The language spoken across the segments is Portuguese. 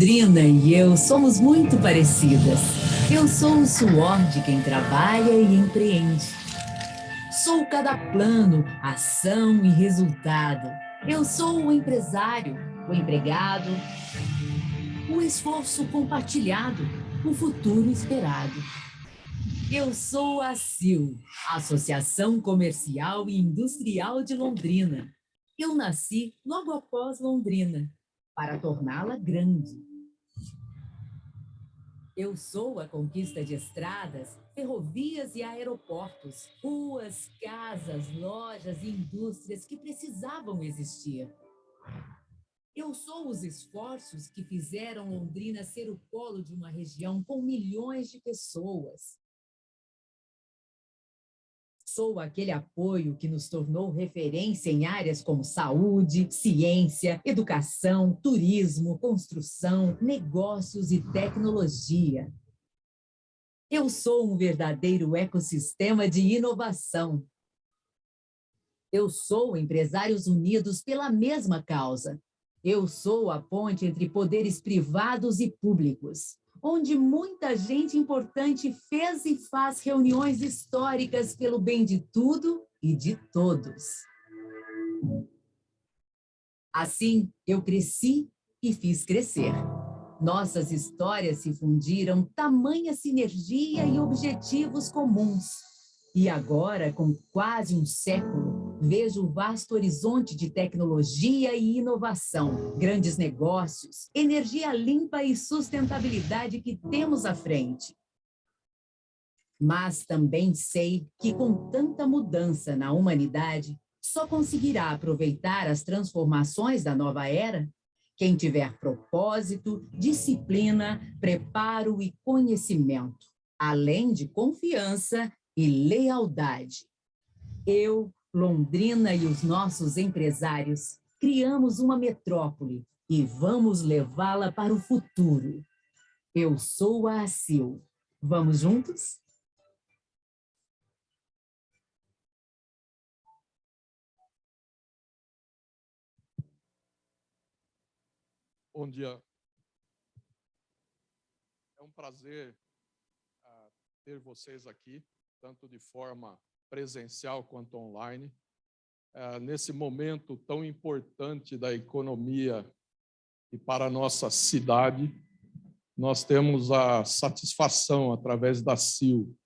Drina e eu somos muito parecidas. Eu sou o suor de quem trabalha e empreende. Sou cada plano, ação e resultado. Eu sou o empresário, o empregado, o esforço compartilhado, o futuro esperado. Eu sou a CIL, Associação Comercial e Industrial de Londrina. Eu nasci logo após Londrina, para torná-la grande. Eu sou a conquista de estradas, ferrovias e aeroportos, ruas, casas, lojas e indústrias que precisavam existir. Eu sou os esforços que fizeram Londrina ser o polo de uma região com milhões de pessoas. Sou aquele apoio que nos tornou referência em áreas como saúde, ciência, educação, turismo, construção, negócios e tecnologia. Eu sou um verdadeiro ecossistema de inovação. Eu sou empresários unidos pela mesma causa. Eu sou a ponte entre poderes privados e públicos, onde muita gente importante fez e faz reuniões históricas pelo bem de tudo e de todos. Assim, eu cresci e fiz crescer. Nossas histórias se fundiram, tamanha sinergia e objetivos comuns. E agora, com quase um século, vejo o vasto horizonte de tecnologia e inovação, grandes negócios, energia limpa e sustentabilidade que temos à frente. Mas também sei que com tanta mudança na humanidade, só conseguirá aproveitar as transformações da nova era quem tiver propósito, disciplina, preparo e conhecimento, além de confiança e lealdade. Eu, Londrina e os nossos empresários criamos uma metrópole e vamos levá-la para o futuro. Eu sou a ACIL. Vamos juntos? Bom dia. É um prazer ter vocês aqui, tanto de forma presencial quanto online, nesse momento tão importante da economia e para a nossa cidade. Nós temos a satisfação, através da CIL,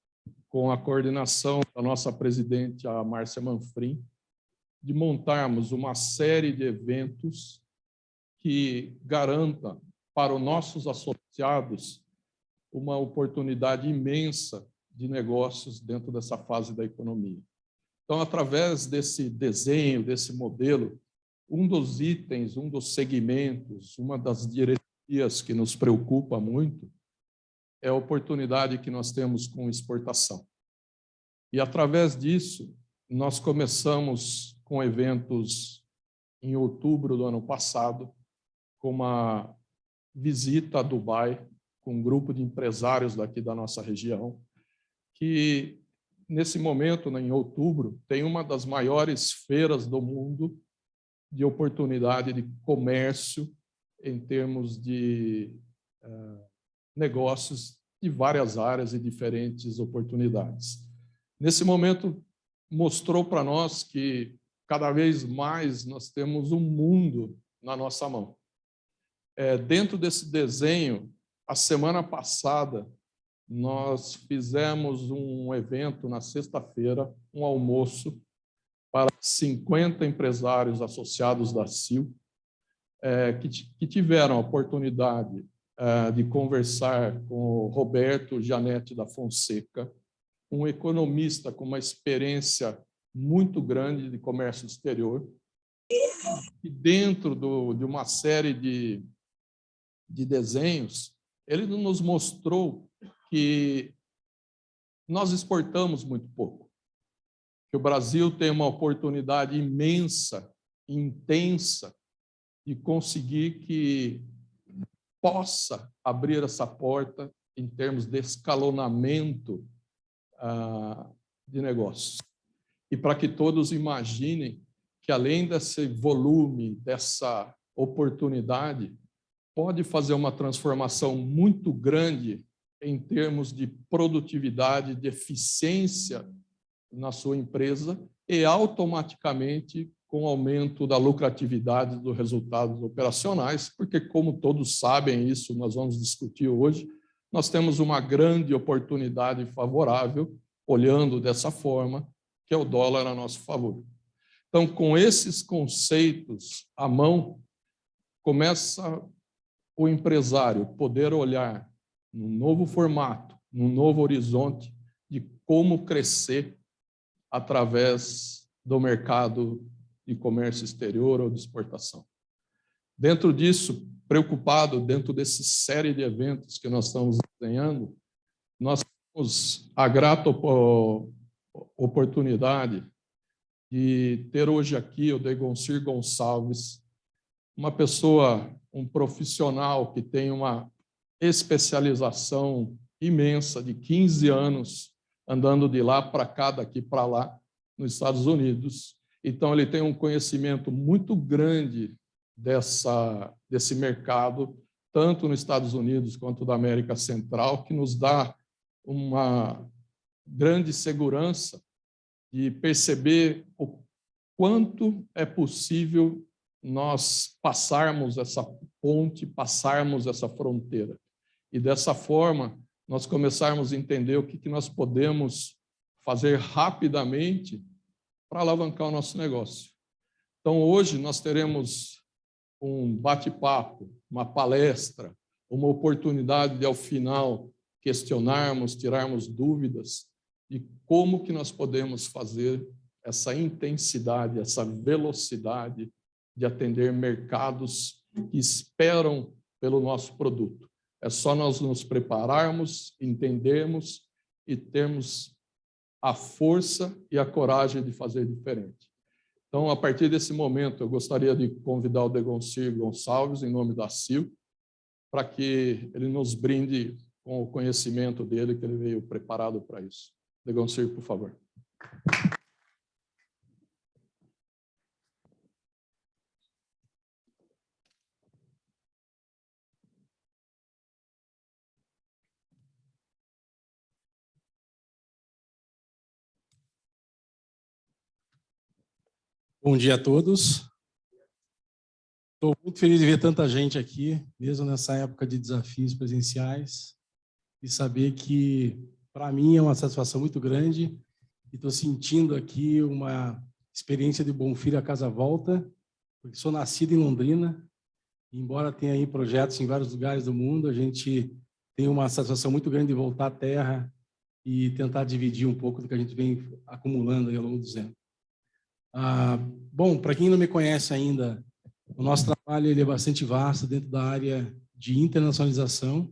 com a coordenação da nossa presidente, a Márcia Manfrim, de montarmos uma série de eventos que garanta para os nossos associados uma oportunidade imensa de negócios dentro dessa fase da economia. Então, através desse desenho, desse modelo, um dos itens, um dos segmentos, uma das diretrias que nos preocupa muito é a oportunidade que nós temos com exportação. E, através disso, nós começamos com eventos em outubro do ano passado, com uma visita a Dubai, com um grupo de empresários daqui da nossa região, que, nesse momento, em outubro, tem uma das maiores feiras do mundo de oportunidade de comércio em termos de negócios de várias áreas e diferentes oportunidades. Nesse momento, mostrou para nós que, cada vez mais, nós temos um mundo na nossa mão. Dentro desse desenho, a semana passada, nós fizemos um evento na sexta-feira, um almoço para 50 empresários associados da CIL, que tiveram a oportunidade de conversar com o Roberto Janete da Fonseca, um economista com uma experiência muito grande de comércio exterior, e dentro de uma série de desenhos, ele nos mostrou que nós exportamos muito pouco, que o Brasil tem uma oportunidade imensa, intensa, de conseguir que possa abrir essa porta em termos de escalonamento de negócios. E para que todos imaginem que, além desse volume, dessa oportunidade, pode fazer uma transformação muito grande em termos de produtividade, de eficiência na sua empresa e, automaticamente, com o aumento da lucratividade dos resultados operacionais, porque, como todos sabem, isso nós vamos discutir hoje, nós temos uma grande oportunidade favorável, olhando dessa forma, que é o dólar a nosso favor. Então, com esses conceitos à mão, começa o empresário poder olhar num novo formato, num novo horizonte de como crescer através do mercado de comércio exterior ou de exportação. Dentro disso, preocupado, dentro dessa série de eventos que nós estamos desenhando, nós temos a grata oportunidade de ter hoje aqui o Degoncir Gonçalves, uma pessoa, um profissional que tem uma especialização imensa de 15 anos, andando de lá para cá, daqui para lá, nos Estados Unidos. Então, ele tem um conhecimento muito grande desse mercado, tanto nos Estados Unidos quanto da América Central, que nos dá uma grande segurança de perceber o quanto é possível nós passarmos essa ponte, passarmos essa fronteira. E, dessa forma, nós começarmos a entender o que nós podemos fazer rapidamente para alavancar o nosso negócio. Então, hoje, nós teremos um bate-papo, uma palestra, uma oportunidade de, ao final, questionarmos, tirarmos dúvidas de como que nós podemos fazer essa intensidade, essa velocidade de atender mercados que esperam pelo nosso produto. É só nós nos prepararmos, entendermos e termos a força e a coragem de fazer diferente. Então, a partir desse momento, eu gostaria de convidar o Degoncir Gonçalves, em nome da CIL, para que ele nos brinde com o conhecimento dele, que ele veio preparado para isso. Degoncir, por favor. Bom dia a todos. Estou muito feliz de ver tanta gente aqui, mesmo nessa época de desafios presenciais, e saber que, para mim, é uma satisfação muito grande, e estou sentindo aqui uma experiência de Bom Filho a Casa Volta, porque sou nascido em Londrina, e embora tenha aí projetos em vários lugares do mundo, a gente tem uma satisfação muito grande de voltar à terra e tentar dividir um pouco do que a gente vem acumulando aí ao longo dos anos. Bom, para quem não me conhece ainda, o nosso trabalho ele é bastante vasto dentro da área de internacionalização.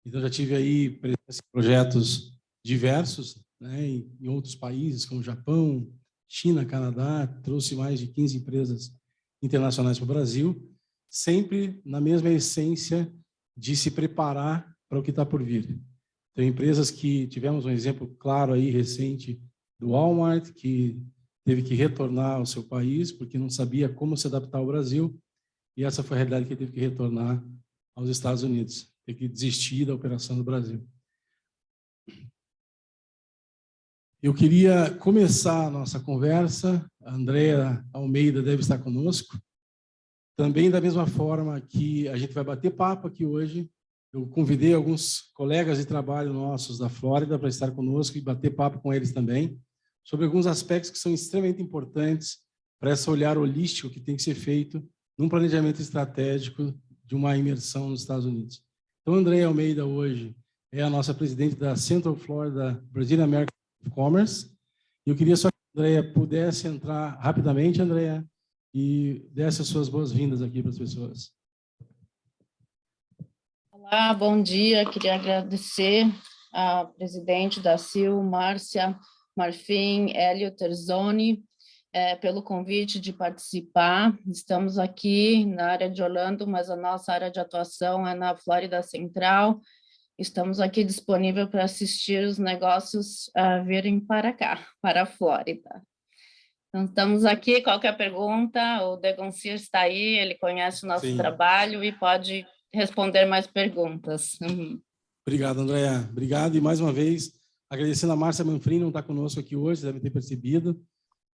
Então, já tive aí presença em projetos diversos, né, em outros países, como Japão, China, Canadá. Trouxe mais de 15 empresas internacionais para o Brasil, sempre na mesma essência de se preparar para o que está por vir. Tem empresas que tivemos um exemplo claro aí, recente, do Walmart, que teve que retornar ao seu país, porque não sabia como se adaptar ao Brasil, e essa foi a realidade que ele teve que retornar aos Estados Unidos, teve que desistir da operação do Brasil. Eu queria começar a nossa conversa, a Andréa Almeida deve estar conosco, também da mesma forma que a gente vai bater papo aqui hoje. Eu convidei alguns colegas de trabalho nossos da Flórida para estar conosco e bater papo com eles também, sobre alguns aspectos que são extremamente importantes para esse olhar holístico que tem que ser feito num planejamento estratégico de uma imersão nos Estados Unidos. Então, Andréa Almeida hoje é a nossa presidente da Central Florida Brazilian American Commerce. E eu queria só que a Andréa pudesse entrar rapidamente, Andréa, e desse as suas boas-vindas aqui para as pessoas. Olá, bom dia. Queria agradecer a presidente da CIL, Márcia Marfim, Hélio Terzoni, pelo convite de participar. Estamos aqui na área de Orlando, mas a nossa área de atuação é na Flórida Central. Estamos aqui disponível para assistir os negócios virem para cá, para a Flórida. Então, estamos aqui, qualquer pergunta, o Degoncir está aí, ele conhece o nosso trabalho e pode responder mais perguntas. Obrigado, Andréa. Obrigado, e mais uma vez, agradecendo a Márcia Manfrim, não está conosco aqui hoje, deve ter percebido,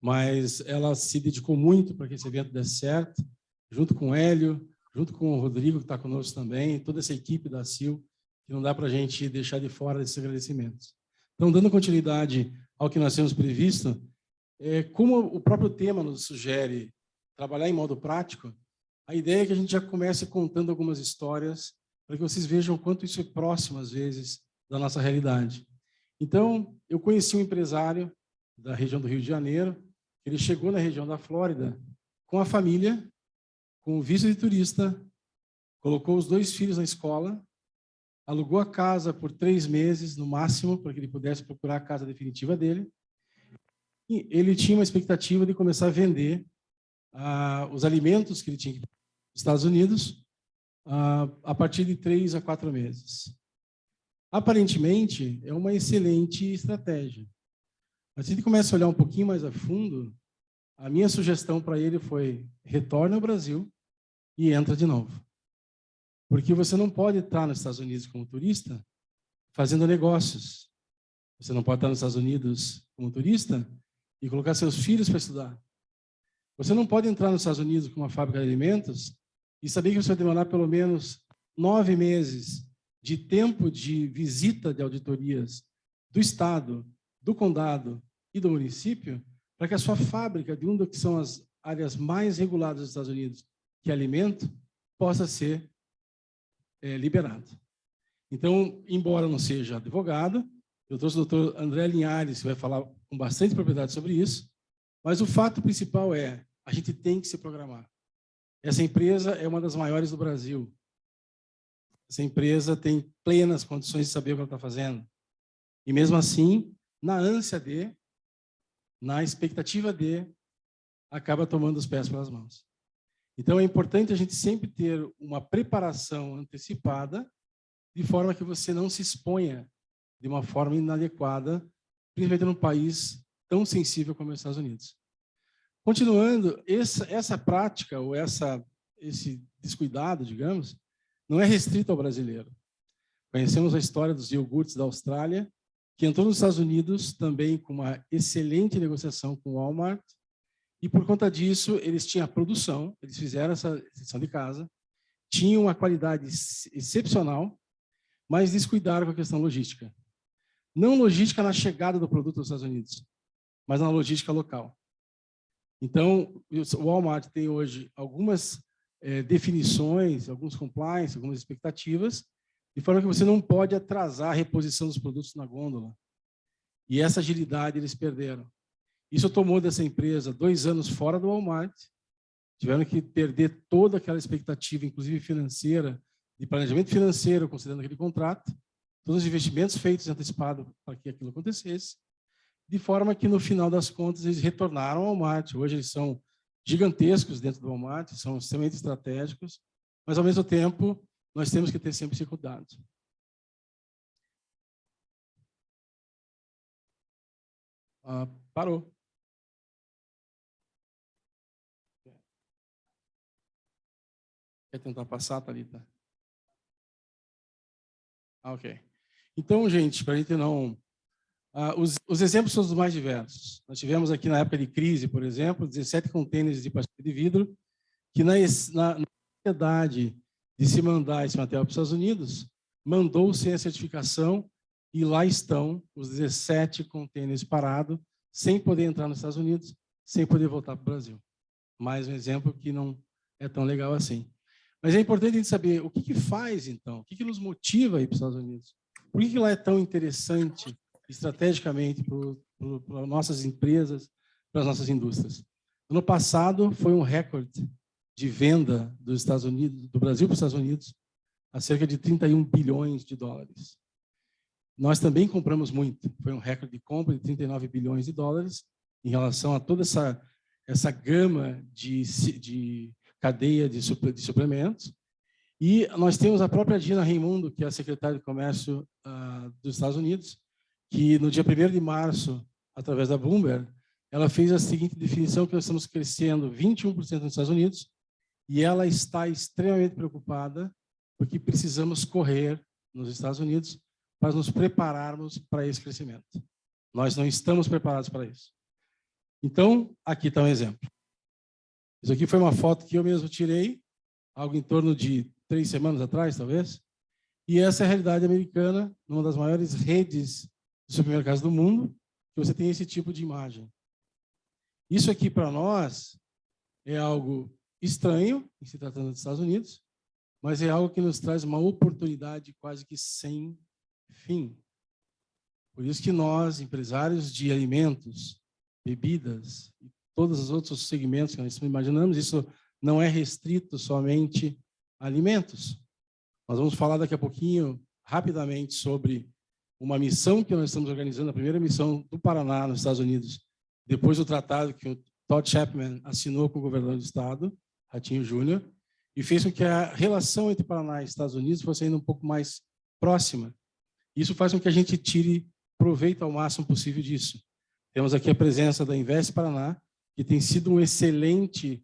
mas ela se dedicou muito para que esse evento desse certo, junto com o Hélio, junto com o Rodrigo, que está conosco também, toda essa equipe da CIL, que não dá para a gente deixar de fora desses agradecimentos. Então, dando continuidade ao que nós temos previsto, como o próprio tema nos sugere trabalhar em modo prático, a ideia é que a gente já comece contando algumas histórias para que vocês vejam o quanto isso é próximo, às vezes, da nossa realidade. Então, eu conheci um empresário da região do Rio de Janeiro, ele chegou na região da Flórida com a família, com o visto de turista, colocou os 2 filhos na escola, alugou a casa por 3 meses, no máximo, para que ele pudesse procurar a casa definitiva dele, e ele tinha uma expectativa de começar a vender os alimentos que ele tinha que ir para os Estados Unidos a partir de 3 a 4 meses. Aparentemente, é uma excelente estratégia. Mas se ele começa a olhar um pouquinho mais a fundo, a minha sugestão para ele foi: retorne ao Brasil e entra de novo. Porque você não pode estar nos Estados Unidos como turista fazendo negócios. Você não pode estar nos Estados Unidos como turista e colocar seus filhos para estudar. Você não pode entrar nos Estados Unidos com uma fábrica de alimentos e saber que você vai demorar pelo menos 9 meses de tempo de visita de auditorias do Estado, do Condado e do município, para que a sua fábrica, de uma que são as áreas mais reguladas dos Estados Unidos, que é alimento, possa ser liberado. Então, embora eu não seja advogado, eu trouxe o doutor André Linhares, que vai falar com bastante propriedade sobre isso, mas o fato principal é: a gente tem que se programar. Essa empresa é uma das maiores do Brasil. Essa empresa tem plenas condições de saber o que ela está fazendo. E mesmo assim, na ânsia de, na expectativa de, acaba tomando os pés pelas mãos. Então, é importante a gente sempre ter uma preparação antecipada, de forma que você não se exponha de uma forma inadequada, principalmente num país tão sensível como os Estados Unidos. Continuando, essa prática, ou esse descuidado, digamos, não é restrito ao brasileiro. Conhecemos a história dos iogurtes da Austrália, que entrou nos Estados Unidos também com uma excelente negociação com o Walmart, E, por conta disso, eles tinham a produção, eles fizeram essa lição de casa, tinham uma qualidade excepcional, mas descuidaram com a questão logística. Não logística na chegada do produto aos Estados Unidos, mas na logística local. Então, o Walmart tem hoje algumas definições, alguns compliance, algumas expectativas, de forma que você não pode atrasar a reposição dos produtos na gôndola. E essa agilidade eles perderam. Isso tomou dessa empresa 2 anos fora do Walmart, tiveram que perder toda aquela expectativa, inclusive financeira, de planejamento financeiro, considerando aquele contrato, todos os investimentos feitos antecipado para que aquilo acontecesse, de forma que, no final das contas, eles retornaram ao Walmart. Hoje eles são gigantescos dentro do Walmart, são extremamente estratégicos, mas, ao mesmo tempo, nós temos que ter sempre esse cuidado. Parou. Quer tentar passar, Thalita? Ok. Então, gente, para a gente não... os exemplos são os mais diversos. Nós tivemos aqui, na época de crise, por exemplo, 17 contêineres de plástico de vidro, que na necessidade de se mandar esse material para os Estados Unidos, mandou sem a certificação, e lá estão os 17 contêineres parados, sem poder entrar nos Estados Unidos, sem poder voltar para o Brasil. Mais um exemplo que não é tão legal assim. Mas é importante a gente saber o que faz, então, o que nos motiva a ir para os Estados Unidos. Por que lá é tão interessante, estrategicamente, para nossas empresas, para as nossas indústrias? Ano passado, foi um recorde de venda dos Estados Unidos, do Brasil para os Estados Unidos, a cerca de 31 bilhões de dólares. Nós também compramos muito. Foi um recorde de compra de 39 bilhões de dólares em relação a toda essa gama de cadeia de suplementos. E nós temos a própria Dina Raimundo, que é a secretária de Comércio dos Estados Unidos, que no dia 1º de março, através da Bloomberg, ela fez a seguinte definição, que nós estamos crescendo 21% nos Estados Unidos, e ela está extremamente preocupada, porque precisamos correr nos Estados Unidos para nos prepararmos para esse crescimento. Nós não estamos preparados para isso. Então, aqui está um exemplo. Isso aqui foi uma foto que eu mesmo tirei, algo em torno de 3 semanas atrás, talvez. E essa é a realidade americana, numa das maiores redes de supermercados do mundo, que você tem esse tipo de imagem. Isso aqui, para nós, é algo estranho, em se tratando dos Estados Unidos, mas é algo que nos traz uma oportunidade quase que sem fim. Por isso que nós, empresários de alimentos, bebidas e todos os outros segmentos que nós imaginamos, isso não é restrito somente a alimentos. Nós vamos falar daqui a pouquinho, rapidamente, sobre uma missão que nós estamos organizando, a primeira missão do Paraná, nos Estados Unidos, depois do tratado que o Todd Chapman assinou com o governador do estado, Ratinho Júnior, e fez com que a relação entre Paraná e Estados Unidos fosse ainda um pouco mais próxima. Isso faz com que a gente tire proveito ao máximo possível disso. Temos aqui a presença da Invest Paraná, que tem sido um excelente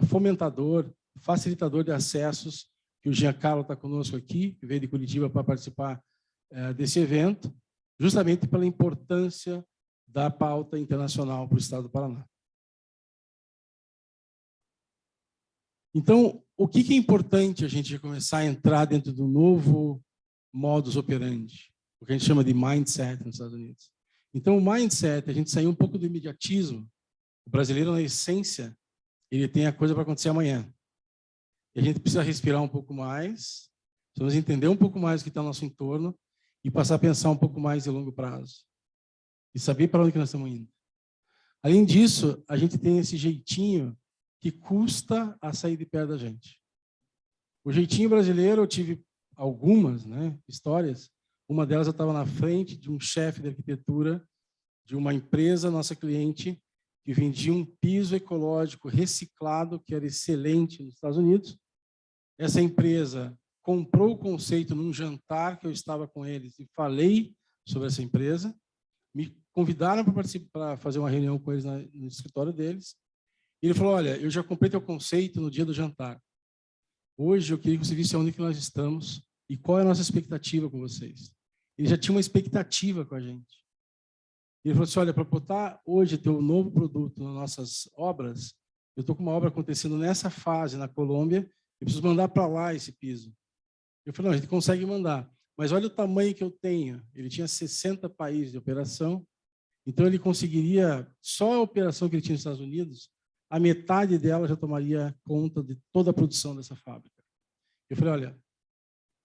fomentador, facilitador de acessos, que o Giancarlo está conosco aqui, que veio de Curitiba para participar desse evento, justamente pela importância da pauta internacional para o Estado do Paraná. Então, o que é importante a gente começar a entrar dentro do novo modus operandi, o que a gente chama de mindset nos Estados Unidos? Então, o mindset, a gente sair um pouco do imediatismo. O brasileiro, na essência, ele tem a coisa para acontecer amanhã. E a gente precisa respirar um pouco mais, precisamos entender um pouco mais o que está ao nosso entorno e passar a pensar um pouco mais de longo prazo. E saber para onde que nós estamos indo. Além disso, a gente tem esse jeitinho que custa a sair de perto da gente. O jeitinho brasileiro, eu tive algumas histórias. Uma delas, eu estava na frente de um chefe de arquitetura de uma empresa, nossa cliente, que vendia um piso ecológico reciclado, que era excelente nos Estados Unidos. Essa empresa comprou o conceito num jantar que eu estava com eles e falei sobre essa empresa. Me convidaram para participar, para fazer uma reunião com eles no escritório deles. E ele falou, olha, eu já comprei teu conceito no dia do jantar. Hoje eu queria que você visse onde que nós estamos e qual é a nossa expectativa com vocês. Ele já tinha uma expectativa com a gente. Ele falou assim, olha, para botar hoje teu novo produto nas nossas obras, eu estou com uma obra acontecendo nessa fase na Colômbia, eu preciso mandar para lá esse piso. Eu falei, não, a gente consegue mandar, mas olha o tamanho que eu tenho. Ele tinha 60 países de operação, então ele conseguiria, só a operação que ele tinha nos Estados Unidos, a metade dela já tomaria conta de toda a produção dessa fábrica. Eu falei, olha,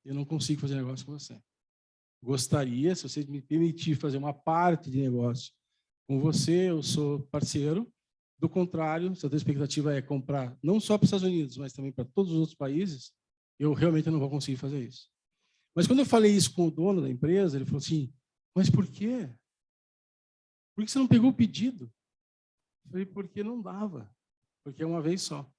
eu não consigo fazer negócio com você. Gostaria, se você me permitir fazer uma parte de negócio com você, eu sou parceiro. Do contrário, se a tua expectativa é comprar não só para os Estados Unidos, mas também para todos os outros países, eu realmente não vou conseguir fazer isso. Mas quando eu falei isso com o dono da empresa, ele falou assim, mas por quê? Por que você não pegou o pedido? Eu falei, porque não dava, porque é uma vez só.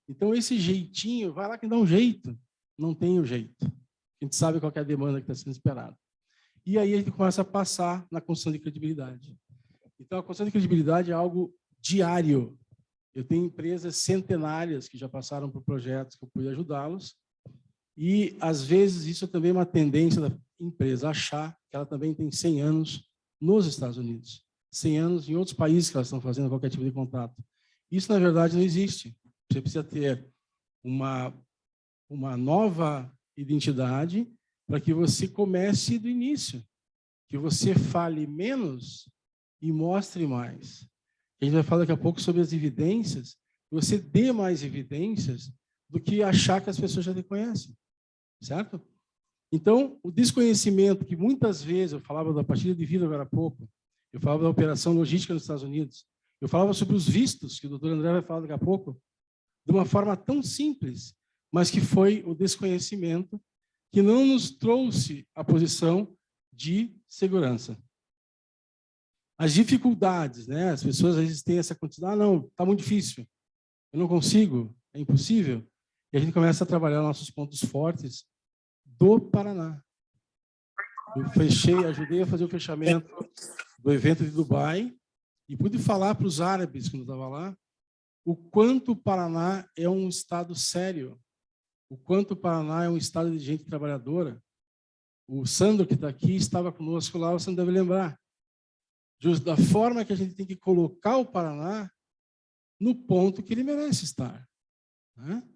Então, esse jeitinho, vai lá que dá um jeito. Não tem o jeito. A gente sabe qual é a demanda que está sendo esperada. E aí a gente começa a passar na construção de credibilidade. Então, a construção de credibilidade é algo diário. Eu tenho empresas centenárias que já passaram por projetos que eu pude ajudá-los. E, às vezes, isso também é uma tendência da empresa achar que ela também tem 100 anos nos Estados Unidos. 100 anos em outros países que elas estão fazendo qualquer tipo de contato. Isso, na verdade, não existe. Você precisa ter uma nova identidade para que você comece do início, que você fale menos e mostre mais. A gente vai falar daqui a pouco sobre as evidências, que você dê mais evidências do que achar que as pessoas já te conhecem, certo? Então, o desconhecimento que muitas vezes, eu falava da partilha de vida agora há pouco, eu falava da operação logística nos Estados Unidos, eu falava sobre os vistos, que o doutor André vai falar daqui a pouco, de uma forma tão simples, mas que foi o desconhecimento que não nos trouxe a posição de segurança. As dificuldades, né? As pessoas às vezes têm essa quantidade, não, está muito difícil, eu não consigo, é impossível. E a gente começa a trabalhar nossos pontos fortes do Paraná. Eu ajudei a fazer o fechamento do evento de Dubai e pude falar para os árabes, quando eu estava lá, o quanto o Paraná é um estado sério, o quanto o Paraná é um estado de gente trabalhadora. O Sandro, que está aqui, estava conosco lá, você não deve lembrar. Da forma que a gente tem que colocar o Paraná no ponto que ele merece estar, né?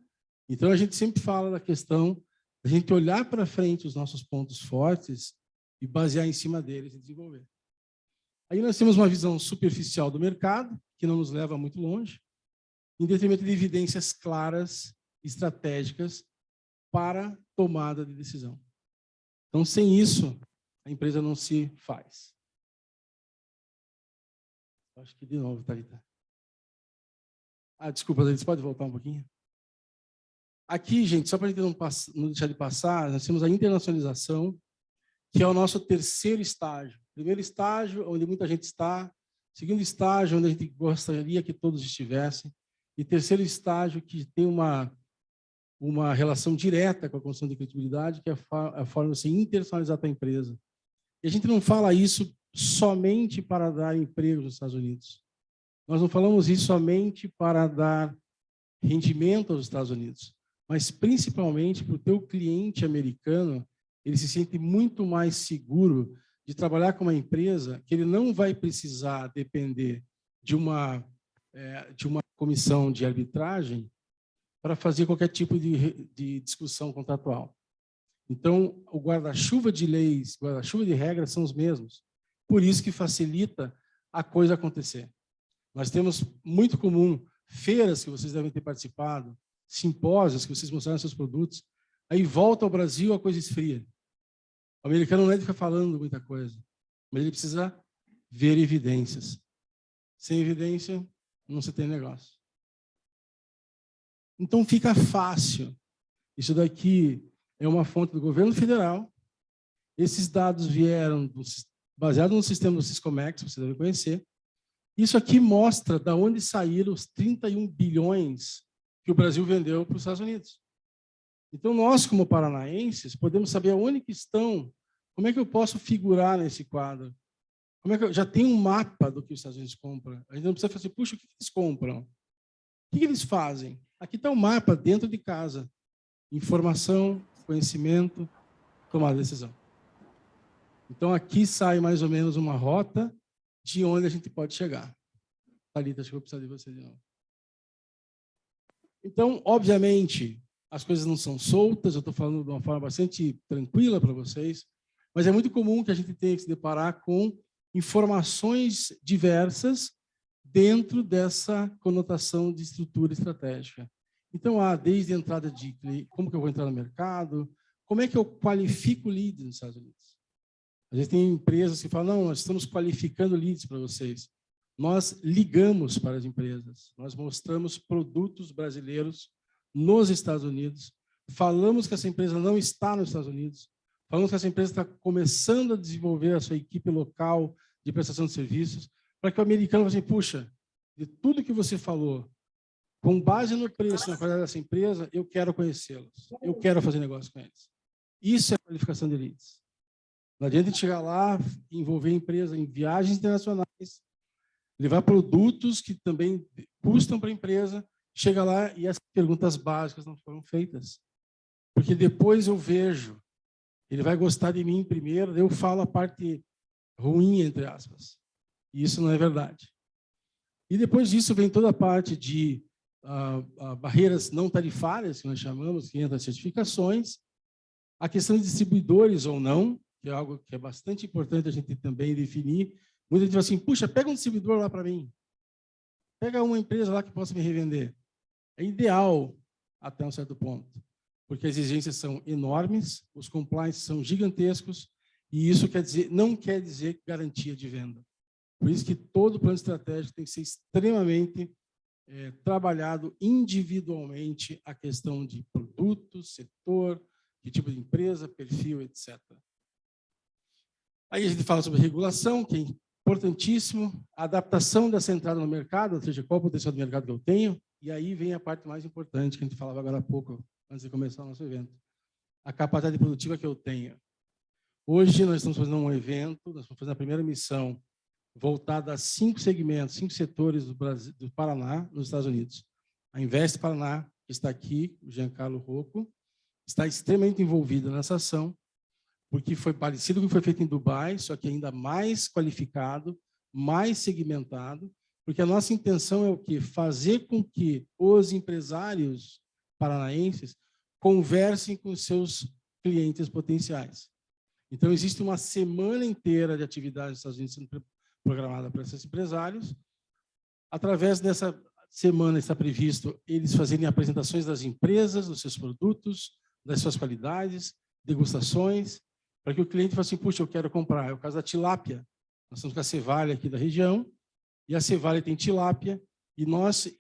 Então, a gente sempre fala da questão da gente olhar para frente os nossos pontos fortes e basear em cima deles e desenvolver. Aí nós temos uma visão superficial do mercado, que não nos leva muito longe, em detrimento de evidências claras, estratégicas, para tomada de decisão. Então, sem isso, a empresa não se faz. Acho que de novo, Thalita. Desculpa, você pode voltar um pouquinho? Aqui, gente, só para a gente não deixar de passar, nós temos a internacionalização, que é o nosso terceiro estágio. Primeiro estágio, onde muita gente está. Segundo estágio, onde a gente gostaria que todos estivessem. E terceiro estágio, que tem uma relação direta com a construção de credibilidade, que é a forma de você internacionalizar a tua empresa. E a gente não fala isso somente para dar emprego nos Estados Unidos. Nós não falamos isso somente para dar rendimento aos Estados Unidos, mas principalmente para o teu cliente americano, ele se sente muito mais seguro de trabalhar com uma empresa que ele não vai precisar depender de uma comissão de arbitragem para fazer qualquer tipo de discussão contratual. Então, o guarda-chuva de leis, guarda-chuva de regras são os mesmos. Por isso que facilita a coisa acontecer. Nós temos muito comum feiras que vocês devem ter participado, simpósios que vocês mostraram seus produtos, aí volta ao Brasil, a coisa esfria. O americano não é de ficar falando muita coisa, mas ele precisa ver evidências. Sem evidência, não se tem negócio. Então, fica fácil. Isso daqui é uma fonte do governo federal. Esses dados vieram baseados no sistema do Siscomex, você deve conhecer. Isso aqui mostra de onde saíram os 31 bilhões que o Brasil vendeu para os Estados Unidos. Então, nós, como paranaenses, podemos saber onde que estão, como é que eu posso figurar nesse quadro. Como é que já tem um mapa do que os Estados Unidos compram. A gente não precisa falar assim, puxa, o que eles compram? O que eles fazem? Aqui está o mapa dentro de casa. Informação, conhecimento, tomar decisão. Então, aqui sai mais ou menos uma rota de onde a gente pode chegar. Thalita, acho que eu vou precisar de você de novo. Então, obviamente, as coisas não são soltas, eu estou falando de uma forma bastante tranquila para vocês, mas é muito comum que a gente tenha que se deparar com informações diversas dentro dessa conotação de estrutura estratégica. Então, desde a entrada de como que eu vou entrar no mercado, como é que eu qualifico leads nos Estados Unidos. Às vezes tem empresas que falam, não, nós estamos qualificando leads para vocês. Nós ligamos para as empresas, nós mostramos produtos brasileiros nos Estados Unidos, falamos que essa empresa não está nos Estados Unidos, falamos que essa empresa está começando a desenvolver a sua equipe local de prestação de serviços, para que o americano fale assim, puxa, de tudo que você falou, com base no preço, na qualidade dessa empresa, eu quero conhecê-los, eu quero fazer negócio com eles. Isso é qualificação de leads. Não adianta a gente chegar lá, envolver a empresa em viagens internacionais, levar produtos que também custam para a empresa, chega lá e as perguntas básicas não foram feitas. Porque depois eu vejo, ele vai gostar de mim primeiro, eu falo a parte ruim, entre aspas. E isso não é verdade. E depois disso vem toda a parte de barreiras não tarifárias, que nós chamamos, que entra as certificações, a questão de distribuidores ou não, que é algo que é bastante importante a gente também definir. Muita gente fala assim, puxa, pega um distribuidor lá para mim. Pega uma empresa lá que possa me revender. É ideal até um certo ponto, porque as exigências são enormes, os compliance são gigantescos, e isso não quer dizer garantia de venda. Por isso que todo plano estratégico tem que ser extremamente trabalhado individualmente a questão de produto, setor, que tipo de empresa, perfil, etc. Aí a gente fala sobre regulação, que é importantíssimo, a adaptação dessa entrada no mercado, ou seja, qual o potencial do mercado que eu tenho, e aí vem a parte mais importante, que a gente falava agora há pouco, antes de começar o nosso evento, a capacidade produtiva que eu tenho. Hoje nós estamos fazendo um evento, nós estamos fazendo a primeira missão voltada a 5 segmentos, 5 setores do Brasil, do Paraná, nos Estados Unidos. A Invest Paraná, que está aqui, o Giancarlo Rocco, está extremamente envolvida nessa ação, porque foi parecido com o que foi feito em Dubai, só que ainda mais qualificado, mais segmentado, porque a nossa intenção é o quê? Fazer com que os empresários paranaenses conversem com seus clientes potenciais. Então, existe uma semana inteira de atividades nos Estados Unidos sendo programada para esses empresários. Através dessa semana está previsto eles fazerem apresentações das empresas, dos seus produtos, das suas qualidades, degustações, para que o cliente fale assim, puxa, eu quero comprar. É o caso da tilápia. Nós estamos com a Cevalha aqui da região, e a Cevalha tem tilápia, e nós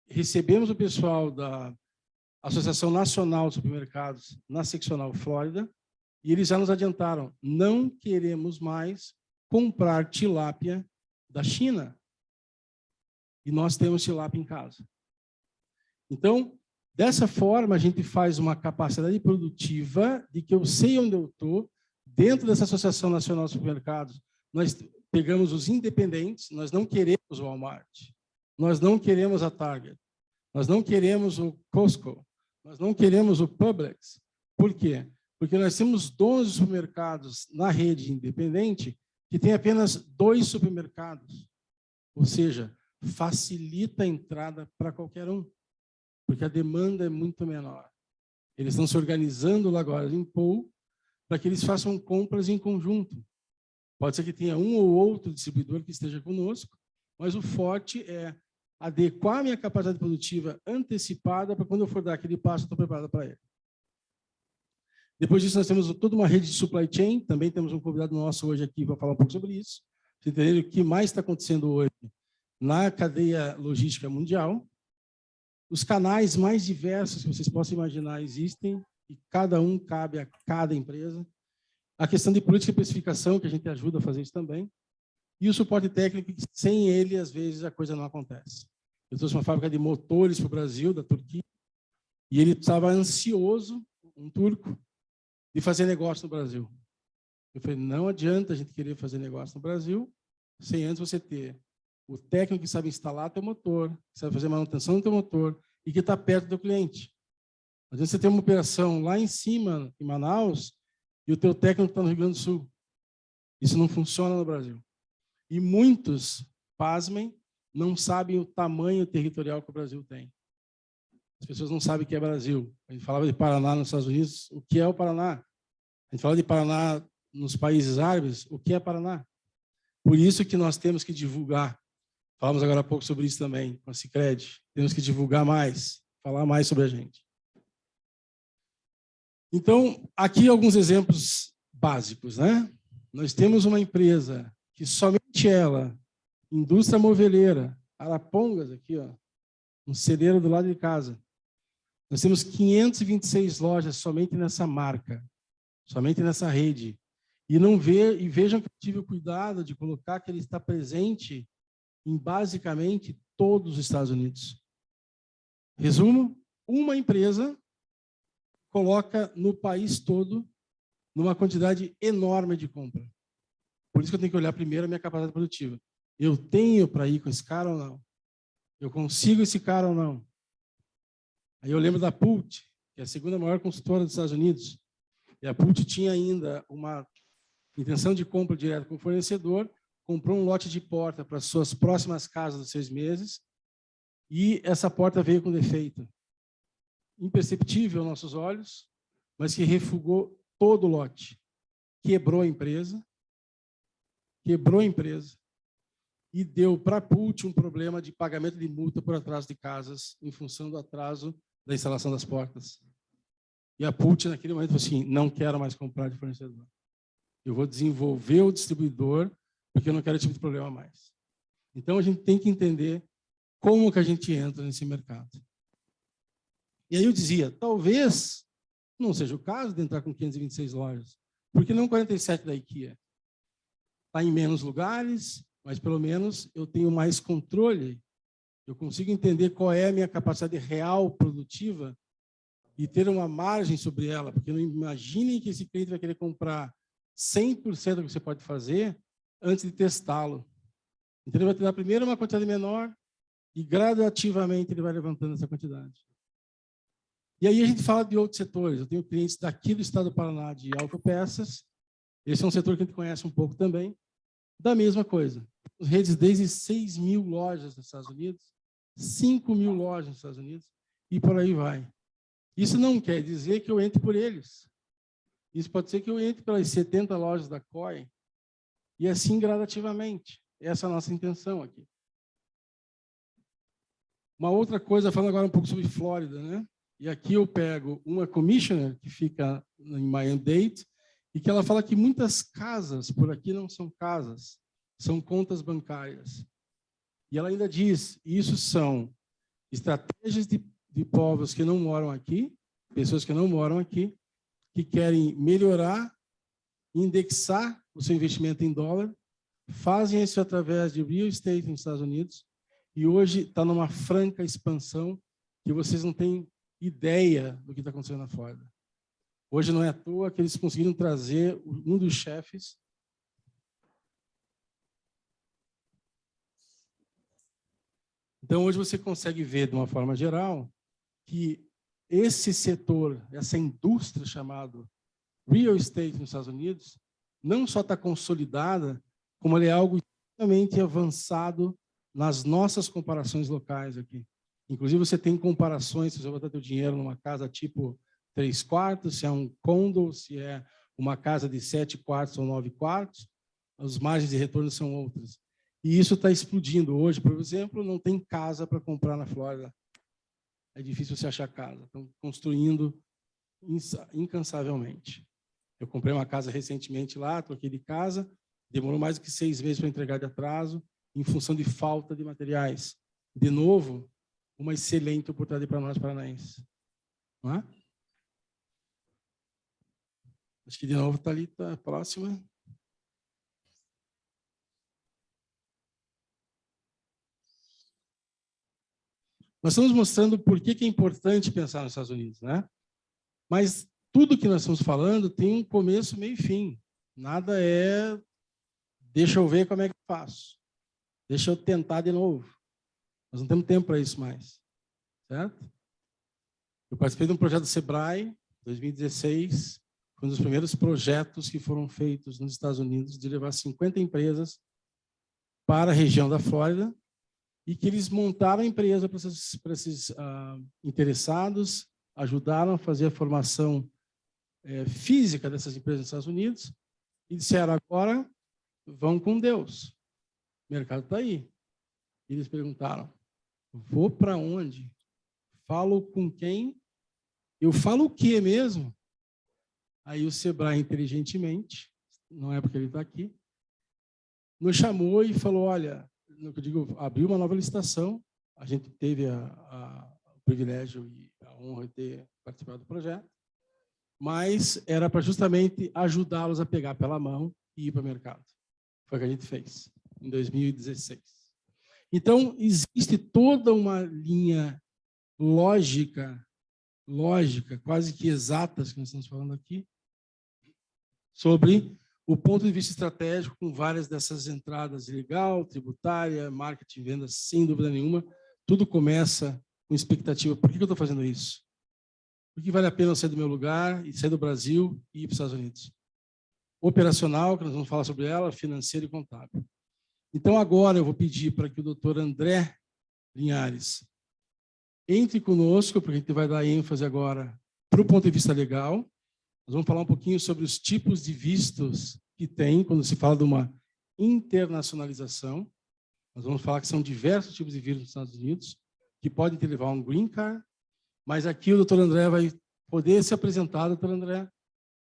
recebemos o pessoal da Associação Nacional de Supermercados na Seccional Flórida, e eles já nos adiantaram, não queremos mais comprar tilápia da China. E nós temos tilápia em casa. Então, dessa forma, a gente faz uma capacidade produtiva de que eu sei onde eu estou, dentro dessa Associação Nacional de Supermercados, nós pegamos os independentes, nós não queremos o Walmart, nós não queremos a Target, nós não queremos o Costco, nós não queremos o Publix. Por quê? Porque nós temos 12 supermercados na rede independente que tem apenas 2 supermercados. Ou seja, facilita a entrada para qualquer um, porque a demanda é muito menor. Eles estão se organizando lá agora em pool para que eles façam compras em conjunto. Pode ser que tenha um ou outro distribuidor que esteja conosco, mas o forte é adequar a minha capacidade produtiva antecipada para quando eu for dar aquele passo, eu estou preparado para ele. Depois disso, nós temos toda uma rede de supply chain, também temos um convidado nosso hoje aqui para falar um pouco sobre isso, para entender o que mais está acontecendo hoje na cadeia logística mundial. Os canais mais diversos que vocês possam imaginar existem, e cada um cabe a cada empresa. A questão de política de precificação, que a gente ajuda a fazer isso também. E o suporte técnico, que sem ele, às vezes, a coisa não acontece. Eu trouxe uma fábrica de motores para o Brasil, da Turquia, e ele estava ansioso, um turco, de fazer negócio no Brasil. Eu falei, não adianta a gente querer fazer negócio no Brasil sem antes você ter o técnico que sabe instalar teu motor, que sabe fazer manutenção do teu motor e que está perto do cliente. Às vezes você tem uma operação lá em cima, em Manaus, e o teu técnico está no Rio Grande do Sul. Isso não funciona no Brasil. E muitos, pasmem, não sabem o tamanho territorial que o Brasil tem. As pessoas não sabem o que é Brasil. A gente falava de Paraná nos Estados Unidos, o que é o Paraná? A gente fala de Paraná nos países árabes, o que é Paraná? Por isso que nós temos que divulgar. Falamos agora há pouco sobre isso também, com a Sicredi. Temos que divulgar mais, falar mais sobre a gente. Então, aqui alguns exemplos básicos, né? Nós temos uma empresa que somente ela, indústria moveleira, Arapongas, aqui, ó, um celeiro do lado de casa. Nós temos 526 lojas somente nessa marca, somente nessa rede. E vejam que eu tive o cuidado de colocar que ele está presente em basicamente todos os Estados Unidos. Resumo, uma empresa coloca no país todo numa quantidade enorme de compra. Por isso que eu tenho que olhar primeiro a minha capacidade produtiva. Eu tenho para ir com esse cara ou não? Eu consigo esse cara ou não? Aí eu lembro da Pult, que é a segunda maior consultora dos Estados Unidos. E a Pult tinha ainda uma intenção de compra direta com o fornecedor, comprou um lote de porta para as suas próximas casas dos 6 meses, e essa porta veio com defeito. Imperceptível aos nossos olhos, mas que refugou todo o lote. Quebrou a empresa, e deu para a Pult um problema de pagamento de multa por atraso de casas, em função do atraso da instalação das portas. E a Pult, naquele momento, falou assim, não quero mais comprar de fornecedor. Eu vou desenvolver o distribuidor, porque eu não quero esse tipo de problema mais. Então, a gente tem que entender como que a gente entra nesse mercado. E aí eu dizia, talvez não seja o caso de entrar com 526 lojas, porque não 47 da IKEA. Está em menos lugares, mas pelo menos eu tenho mais controle, eu consigo entender qual é a minha capacidade real produtiva e ter uma margem sobre ela, porque não imaginem que esse cliente vai querer comprar 100% do que você pode fazer antes de testá-lo. Então, ele vai te dar primeiro uma quantidade menor e gradativamente ele vai levantando essa quantidade. E aí a gente fala de outros setores. Eu tenho clientes daqui do estado do Paraná de autopeças. Esse é um setor que a gente conhece um pouco também. Da mesma coisa. Redes desde 6.000 lojas nos Estados Unidos, 5.000 lojas nos Estados Unidos e por aí vai. Isso não quer dizer que eu entre por eles. Isso pode ser que eu entre pelas 70 lojas da COI e assim gradativamente. Essa é a nossa intenção aqui. Uma outra coisa, falando agora um pouco sobre Flórida, né? E aqui eu pego uma commissioner que fica em Miami-Dade e que ela fala que muitas casas por aqui não são casas, são contas bancárias. E ela ainda diz, isso são estratégias de povos que não moram aqui, pessoas que não moram aqui, que querem melhorar, indexar o seu investimento em dólar, fazem isso através de real estate nos Estados Unidos e hoje está numa franca expansão que vocês não têm ideia do que está acontecendo na Flórida. Hoje não é à toa que eles conseguiram trazer um dos chefes. Então, hoje você consegue ver, de uma forma geral, que esse setor, essa indústria chamada real estate nos Estados Unidos, não só está consolidada, como ela é algo extremamente avançado nas nossas comparações locais aqui. Inclusive, você tem comparações, se você botar seu dinheiro numa casa tipo 3 quartos, se é um condo, se é uma casa de 7 quartos ou 9 quartos, as margens de retorno são outras. E isso está explodindo. Hoje, por exemplo, não tem casa para comprar na Flórida. É difícil você achar casa. Estão construindo incansavelmente. Eu comprei uma casa recentemente lá, troquei de casa, demorou mais do que 6 meses para entregar de atraso, em função de falta de materiais. De novo, uma excelente oportunidade para nós paranaenses. Não é? Acho que de novo está ali, está próxima. Nós estamos mostrando por que é importante pensar nos Estados Unidos, né? Mas tudo que nós estamos falando tem um começo, meio e fim. Nada é, deixa eu ver como é que eu faço. Deixa eu tentar de novo. Nós não temos tempo para isso mais. Certo? Eu participei de um projeto do Sebrae, 2016, foi um dos primeiros projetos que foram feitos nos Estados Unidos de levar 50 empresas para a região da Flórida e que eles montaram a empresa para esses interessados, ajudaram a fazer a formação física dessas empresas nos Estados Unidos e disseram, agora vão com Deus. O mercado está aí. E eles perguntaram, vou para onde? Falo com quem? Eu falo o quê mesmo? Aí o Sebrae, inteligentemente, não é porque ele está aqui, nos chamou e falou, olha, no que eu digo, abriu uma nova licitação, a gente teve o privilégio e a honra de ter participado do projeto, mas era para justamente ajudá-los a pegar pela mão e ir para o mercado. Foi o que a gente fez, em 2016. Então, existe toda uma linha lógica, quase que exatas, que nós estamos falando aqui, sobre o ponto de vista estratégico, com várias dessas entradas legal, tributária, marketing, vendas, sem dúvida nenhuma. Tudo começa com expectativa. Por que eu estou fazendo isso? Porque vale a pena eu sair do meu lugar e sair do Brasil e ir para os Estados Unidos. Operacional, que nós vamos falar sobre ela, financeiro e contábil. Então, agora eu vou pedir para que o doutor André Linhares entre conosco, porque a gente vai dar ênfase agora para o ponto de vista legal. Nós vamos falar um pouquinho sobre os tipos de vistos que tem quando se fala de uma internacionalização. Nós vamos falar que são diversos tipos de vistos nos Estados Unidos, que podem te levar a um green card, mas aqui o doutor André vai poder se apresentar, doutor André,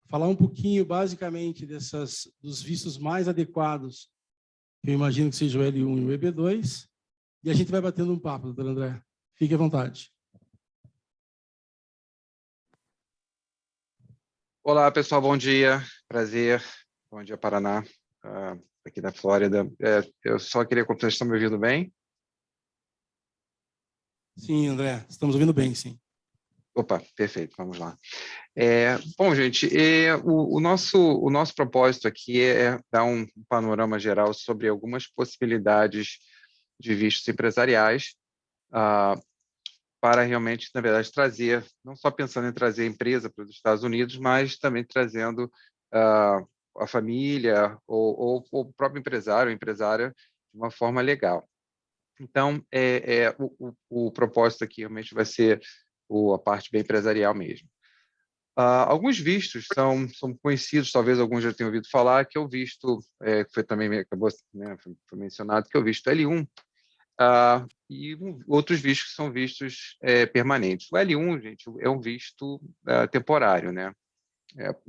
falar um pouquinho, basicamente, dos vistos mais adequados, que eu imagino que seja o L1 e o EB2, e a gente vai batendo um papo, doutor André. Fique à vontade. Olá, pessoal, bom dia, prazer, bom dia, Paraná, aqui da Flórida. Eu só queria confirmar, vocês estão me ouvindo bem? Sim, André, estamos ouvindo bem, sim. Opa, perfeito, vamos lá. Bom, gente, o nosso propósito aqui é dar um panorama geral sobre algumas possibilidades de vistos empresariais, para realmente, na verdade, trazer, não só pensando em trazer a empresa para os Estados Unidos, mas também trazendo a família ou o próprio empresário ou empresária de uma forma legal. Então, o propósito aqui realmente vai ser a parte bem empresarial mesmo. Alguns vistos são conhecidos, talvez alguns já tenham ouvido falar, que é o visto, que foi também acabou, né, foi mencionado, que é o visto L1, e outros vistos que são vistos permanentes. O L1, gente, é um visto temporário, né?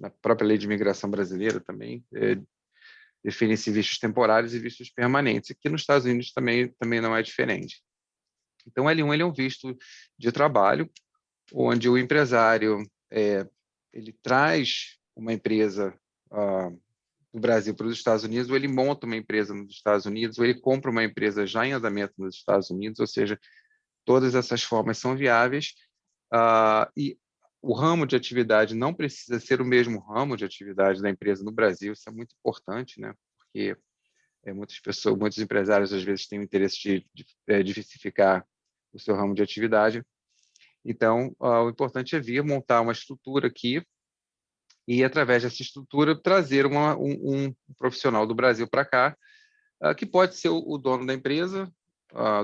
A própria lei de imigração brasileira também define-se vistos temporários e vistos permanentes. Aqui nos Estados Unidos também não é diferente. Então, o L1 ele é um visto de trabalho, onde o empresário ele traz uma empresa do Brasil para os Estados Unidos, ou ele monta uma empresa nos Estados Unidos, ou ele compra uma empresa já em andamento nos Estados Unidos, ou seja, todas essas formas são viáveis, e o ramo de atividade não precisa ser o mesmo ramo de atividade da empresa no Brasil, isso é muito importante, né? Porque muitos empresários às vezes têm o interesse de diversificar o seu ramo de atividade. Então, o importante é vir montar uma estrutura aqui e, através dessa estrutura, trazer um profissional do Brasil para cá, que pode ser o dono da empresa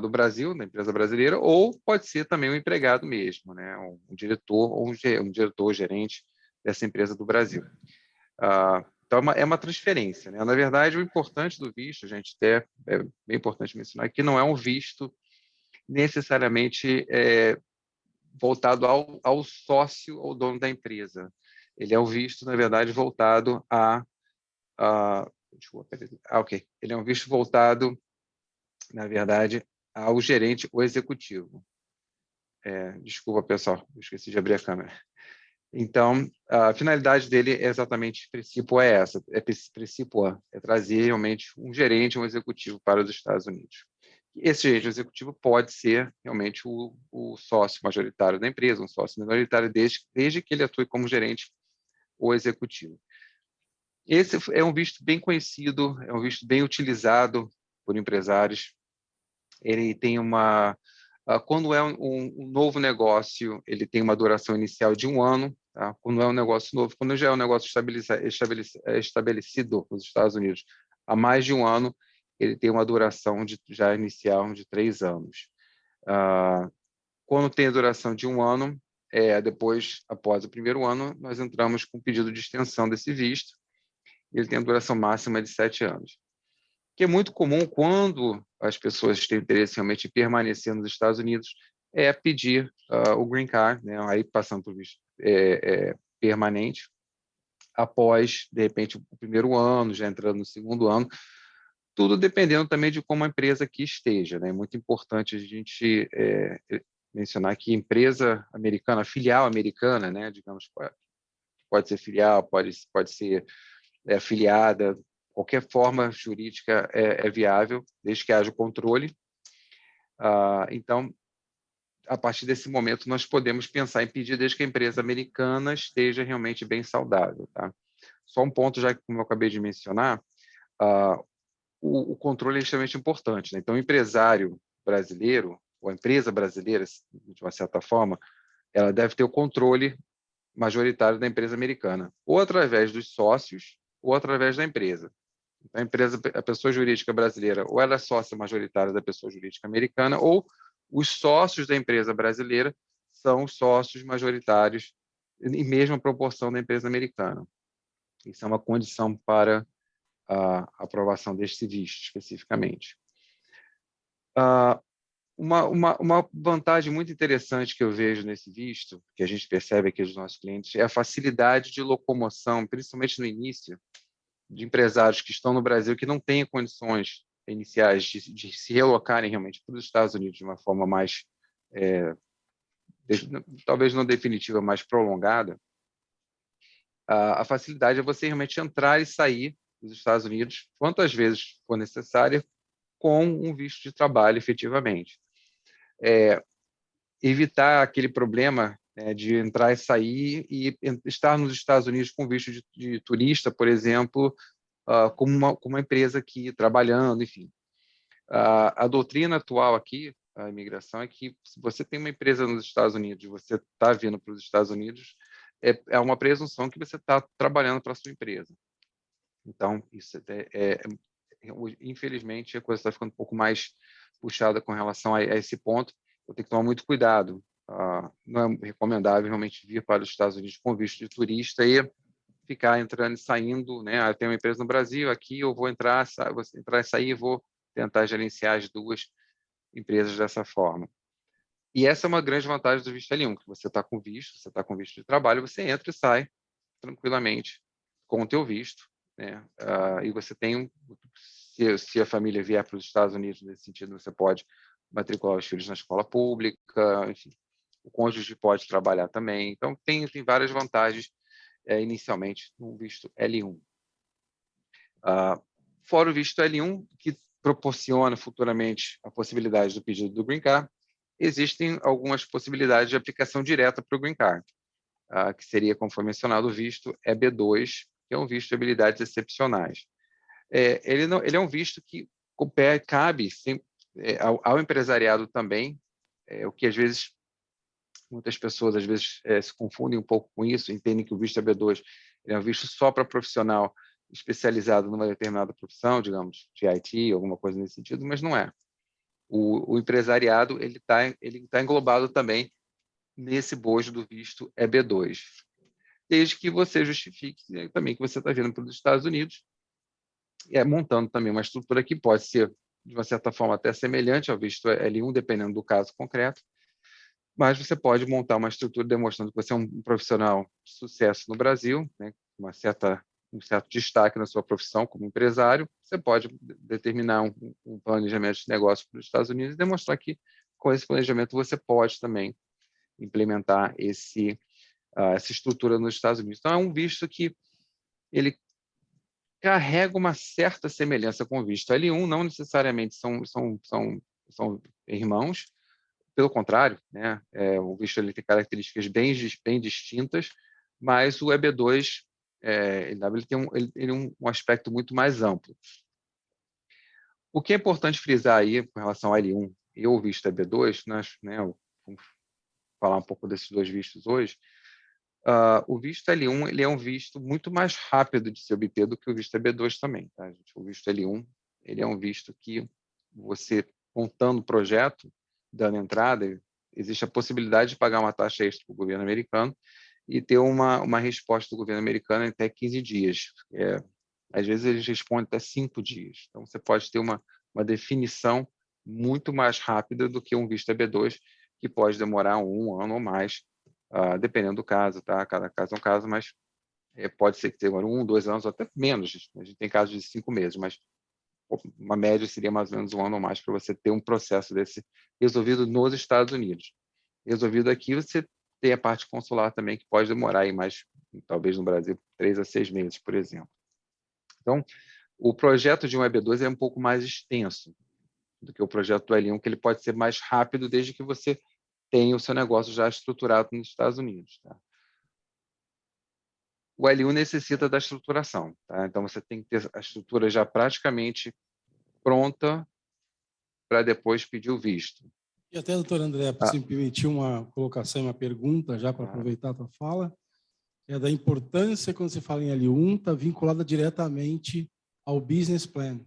do Brasil, da empresa brasileira, ou pode ser também um empregado mesmo, né? Um diretor ou um diretor gerente dessa empresa do Brasil. Então, é uma transferência, né? Na verdade, o importante do visto, gente, é bem importante mencionar, que não é um visto necessariamente voltado ao sócio ou dono da empresa. Ele é um visto, na verdade, voltado Ele é um visto voltado, na verdade, ao gerente ou executivo. Desculpa, pessoal, eu esqueci de abrir a câmera. Então, a finalidade dele é exatamente, princípio é essa, é trazer realmente um gerente, um executivo para os Estados Unidos. Esse gerente executivo pode ser realmente o sócio majoritário da empresa, um sócio minoritário, desde que ele atue como gerente ou executivo. Esse é um visto bem conhecido, é um visto bem utilizado por empresários. Ele tem quando é um novo negócio, ele tem uma duração inicial de 1 ano. Tá? Quando é um negócio novo, quando já é um negócio estabelecido nos Estados Unidos há mais de 1 ano, ele tem uma duração já inicial de 3 anos. Quando tem a duração de 1 ano, depois, após o primeiro ano, nós entramos com pedido de extensão desse visto. Ele tem a duração máxima de 7 anos. Que é muito comum quando as pessoas têm interesse realmente em permanecer nos Estados Unidos, pedir o Green Card, né? Aí passando por visto permanente, após, de repente, o primeiro ano, já entrando no segundo ano, tudo dependendo também de como a empresa aqui esteja, né? É muito importante a gente mencionar que empresa americana, filial americana, né? Digamos, pode ser filial, pode ser afiliada, qualquer forma jurídica é viável, desde que haja o controle. Então, a partir desse momento, nós podemos pensar em pedir desde que a empresa americana esteja realmente bem saudável. Tá? Só um ponto, já que, como eu acabei de mencionar, o controle é extremamente importante. Né? Então, o empresário brasileiro, ou a empresa brasileira, de uma certa forma, ela deve ter o controle majoritário da empresa americana, ou através dos sócios, ou através da empresa. Então, a pessoa jurídica brasileira, ou ela é sócia majoritária da pessoa jurídica americana, ou os sócios da empresa brasileira são os sócios majoritários em mesma proporção da empresa americana. Isso é uma condição para a aprovação deste visto, especificamente. Uma vantagem muito interessante que eu vejo nesse visto, que a gente percebe aqui dos nossos clientes, é a facilidade de locomoção, principalmente no início, de empresários que estão no Brasil que não têm condições iniciais de se relocarem realmente para os Estados Unidos de uma forma mais, talvez não definitiva, mas prolongada. A facilidade é você realmente entrar e sair dos Estados Unidos quantas vezes for necessário com um visto de trabalho, efetivamente. Evitar aquele problema de entrar e sair e estar nos Estados Unidos com visto de turista, por exemplo, como uma empresa aqui trabalhando, enfim. A doutrina atual aqui, a imigração, é que se você tem uma empresa nos Estados Unidos, você está vindo para os Estados Unidos, é uma presunção que você está trabalhando para a sua empresa. Então, isso infelizmente, a coisa está ficando um pouco mais puxada com relação a esse ponto. Eu tenho que tomar muito cuidado. Não é recomendável realmente vir para os Estados Unidos com visto de turista e ficar entrando e saindo, né? Eu tenho uma empresa no Brasil, aqui eu vou entrar e sair, e vou tentar gerenciar as duas empresas dessa forma. E essa é uma grande vantagem do visto L1, que você está com visto, você está com visto de trabalho, você entra e sai tranquilamente com o teu visto, né? E você tem, se a família vier para os Estados Unidos nesse sentido, você pode matricular os filhos na escola pública, enfim, o cônjuge pode trabalhar também. Então, tem várias vantagens inicialmente no visto L1. Fora o visto L1, que proporciona futuramente a possibilidade do pedido do Green Card, existem algumas possibilidades de aplicação direta para o Green Card, que seria, como foi mencionado, o visto EB2, que é um visto de habilidades excepcionais. Ele é um visto que cabe ao empresariado também, o que às vezes muitas pessoas às vezes se confundem um pouco com isso, entendem que o visto EB2 é um visto só para profissional especializado numa determinada profissão, digamos, de IT, alguma coisa nesse sentido, mas não é. O empresariado ele tá englobado também nesse bojo do visto EB2, desde que você justifique também que você está vindo para os Estados Unidos, montando também uma estrutura que pode ser, de uma certa forma, até semelhante ao visto L1, dependendo do caso concreto, mas você pode montar uma estrutura demonstrando que você é um profissional de sucesso no Brasil, né, um certo destaque na sua profissão como empresário. Você pode determinar um planejamento de negócio para os Estados Unidos e demonstrar que, com esse planejamento, você pode também implementar essa estrutura nos Estados Unidos. Então, é um visto que ele carrega uma certa semelhança com o visto L1, não necessariamente são irmãos, pelo contrário, né? O visto ele tem características bem distintas, mas o EB2 ele tem um aspecto muito mais amplo. O que é importante frisar aí com relação ao L1 e o visto EB2, né, vamos falar um pouco desses dois vistos hoje. O visto L1 ele é um visto muito mais rápido de se obter do que o visto EB2 também. Tá, gente? O visto L1 ele é um visto que você, montando o projeto, dando entrada, existe a possibilidade de pagar uma taxa extra para o governo americano e ter uma resposta do governo americano em até 15 dias. Às vezes, eles respondem até 5 dias. Então, você pode ter uma definição muito mais rápida do que um visto EB2, que pode demorar 1 ano ou mais, dependendo do caso, tá? Cada caso é um caso, mas pode ser que demore 1, 2 anos, ou até menos. A gente tem casos de 5 meses, mas uma média seria mais ou menos 1 ano ou mais para você ter um processo desse resolvido nos Estados Unidos. Resolvido aqui, você tem a parte consular também, que pode demorar aí mais, talvez no Brasil, 3 a 6 meses, por exemplo. Então, o projeto de um EB2 é um pouco mais extenso do que o projeto do L1, que ele pode ser mais rápido desde que você tenha o seu negócio já estruturado nos Estados Unidos. Tá? O L1 necessita da estruturação. Tá? Então, você tem que ter a estrutura já praticamente pronta para depois pedir o visto. E até, doutor André, se me permitir uma colocação, uma pergunta, já para aproveitar a tua fala, é da importância, quando você fala em L1, está vinculada diretamente ao business plan.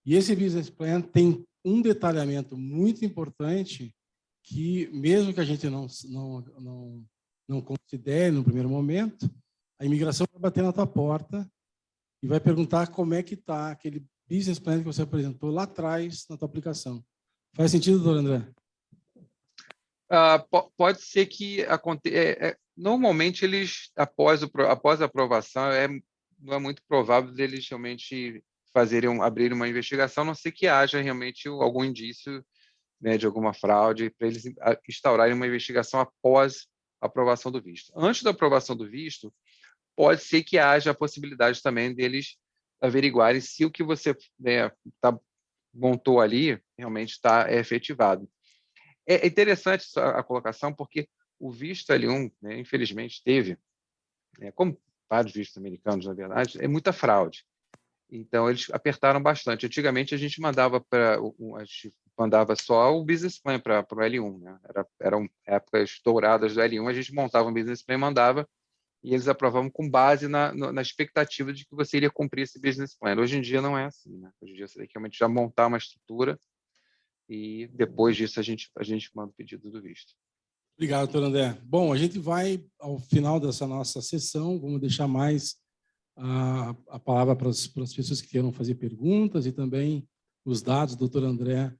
E esse business plan tem um detalhamento muito importante que, mesmo que a gente não considere no primeiro momento, a imigração vai bater na tua porta e vai perguntar como é que está aquele business plan que você apresentou lá atrás na tua aplicação. Faz sentido, doutor André? Pode ser que aconteça. Normalmente, eles, após a aprovação, não é muito provável deles realmente abrir uma investigação, a não ser que haja realmente algum indício, né, de alguma fraude, para eles instaurarem uma investigação após a aprovação do visto. Antes da aprovação do visto, pode ser que haja a possibilidade também deles averiguarem se o que você, né, montou ali realmente está efetivado. É interessante a colocação, porque o visto L1, né, infelizmente, teve, como vários vistos americanos, na verdade, é muita fraude. Então, eles apertaram bastante. Antigamente, a gente mandava só o business plan para o L1. Né? Eram épocas douradas do L1, a gente montava um business plan e mandava, e eles aprovavam com base na expectativa de que você iria cumprir esse business plan. Hoje em dia não é assim. Né? Hoje em dia você tem que realmente já montar uma estrutura e depois disso a gente manda o pedido do visto. Obrigado, doutor André. Bom, a gente vai, ao final dessa nossa sessão, vamos deixar mais a palavra para as pessoas que queiram fazer perguntas e também os dados do doutor André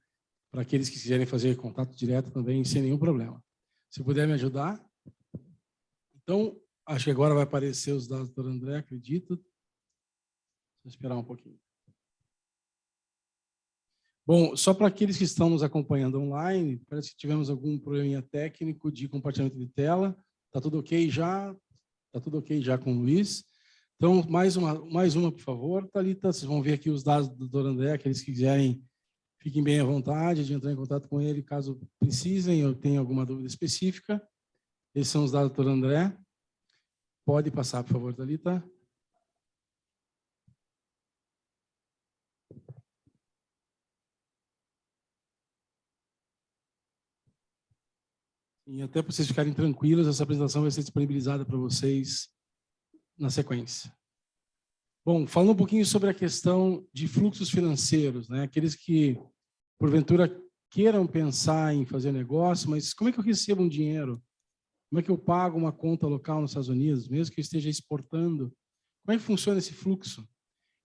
para aqueles que quiserem fazer contato direto também, sem nenhum problema. Se puder me ajudar. Então, acho que agora vai aparecer os dados do doutor André, acredito. Vou esperar um pouquinho. Bom, só para aqueles que estão nos acompanhando online, parece que tivemos algum probleminha técnico de compartilhamento de tela. Está tudo ok já? Está tudo ok já com o Luiz? Então, mais uma, por favor. Thalita, vocês vão ver aqui os dados do doutor André, aqueles que quiserem, fiquem bem à vontade de entrar em contato com ele, caso precisem ou tenham alguma dúvida específica. Esses são os dados do doutor André. Pode passar, por favor, Thalita. E até para vocês ficarem tranquilos, essa apresentação vai ser disponibilizada para vocês na sequência. Bom, falando um pouquinho sobre a questão de fluxos financeiros, né? Aqueles que, porventura, queiram pensar em fazer negócio, mas como é que eu recebo um dinheiro? Como é que eu pago uma conta local nos Estados Unidos, mesmo que eu esteja exportando? Como é que funciona esse fluxo?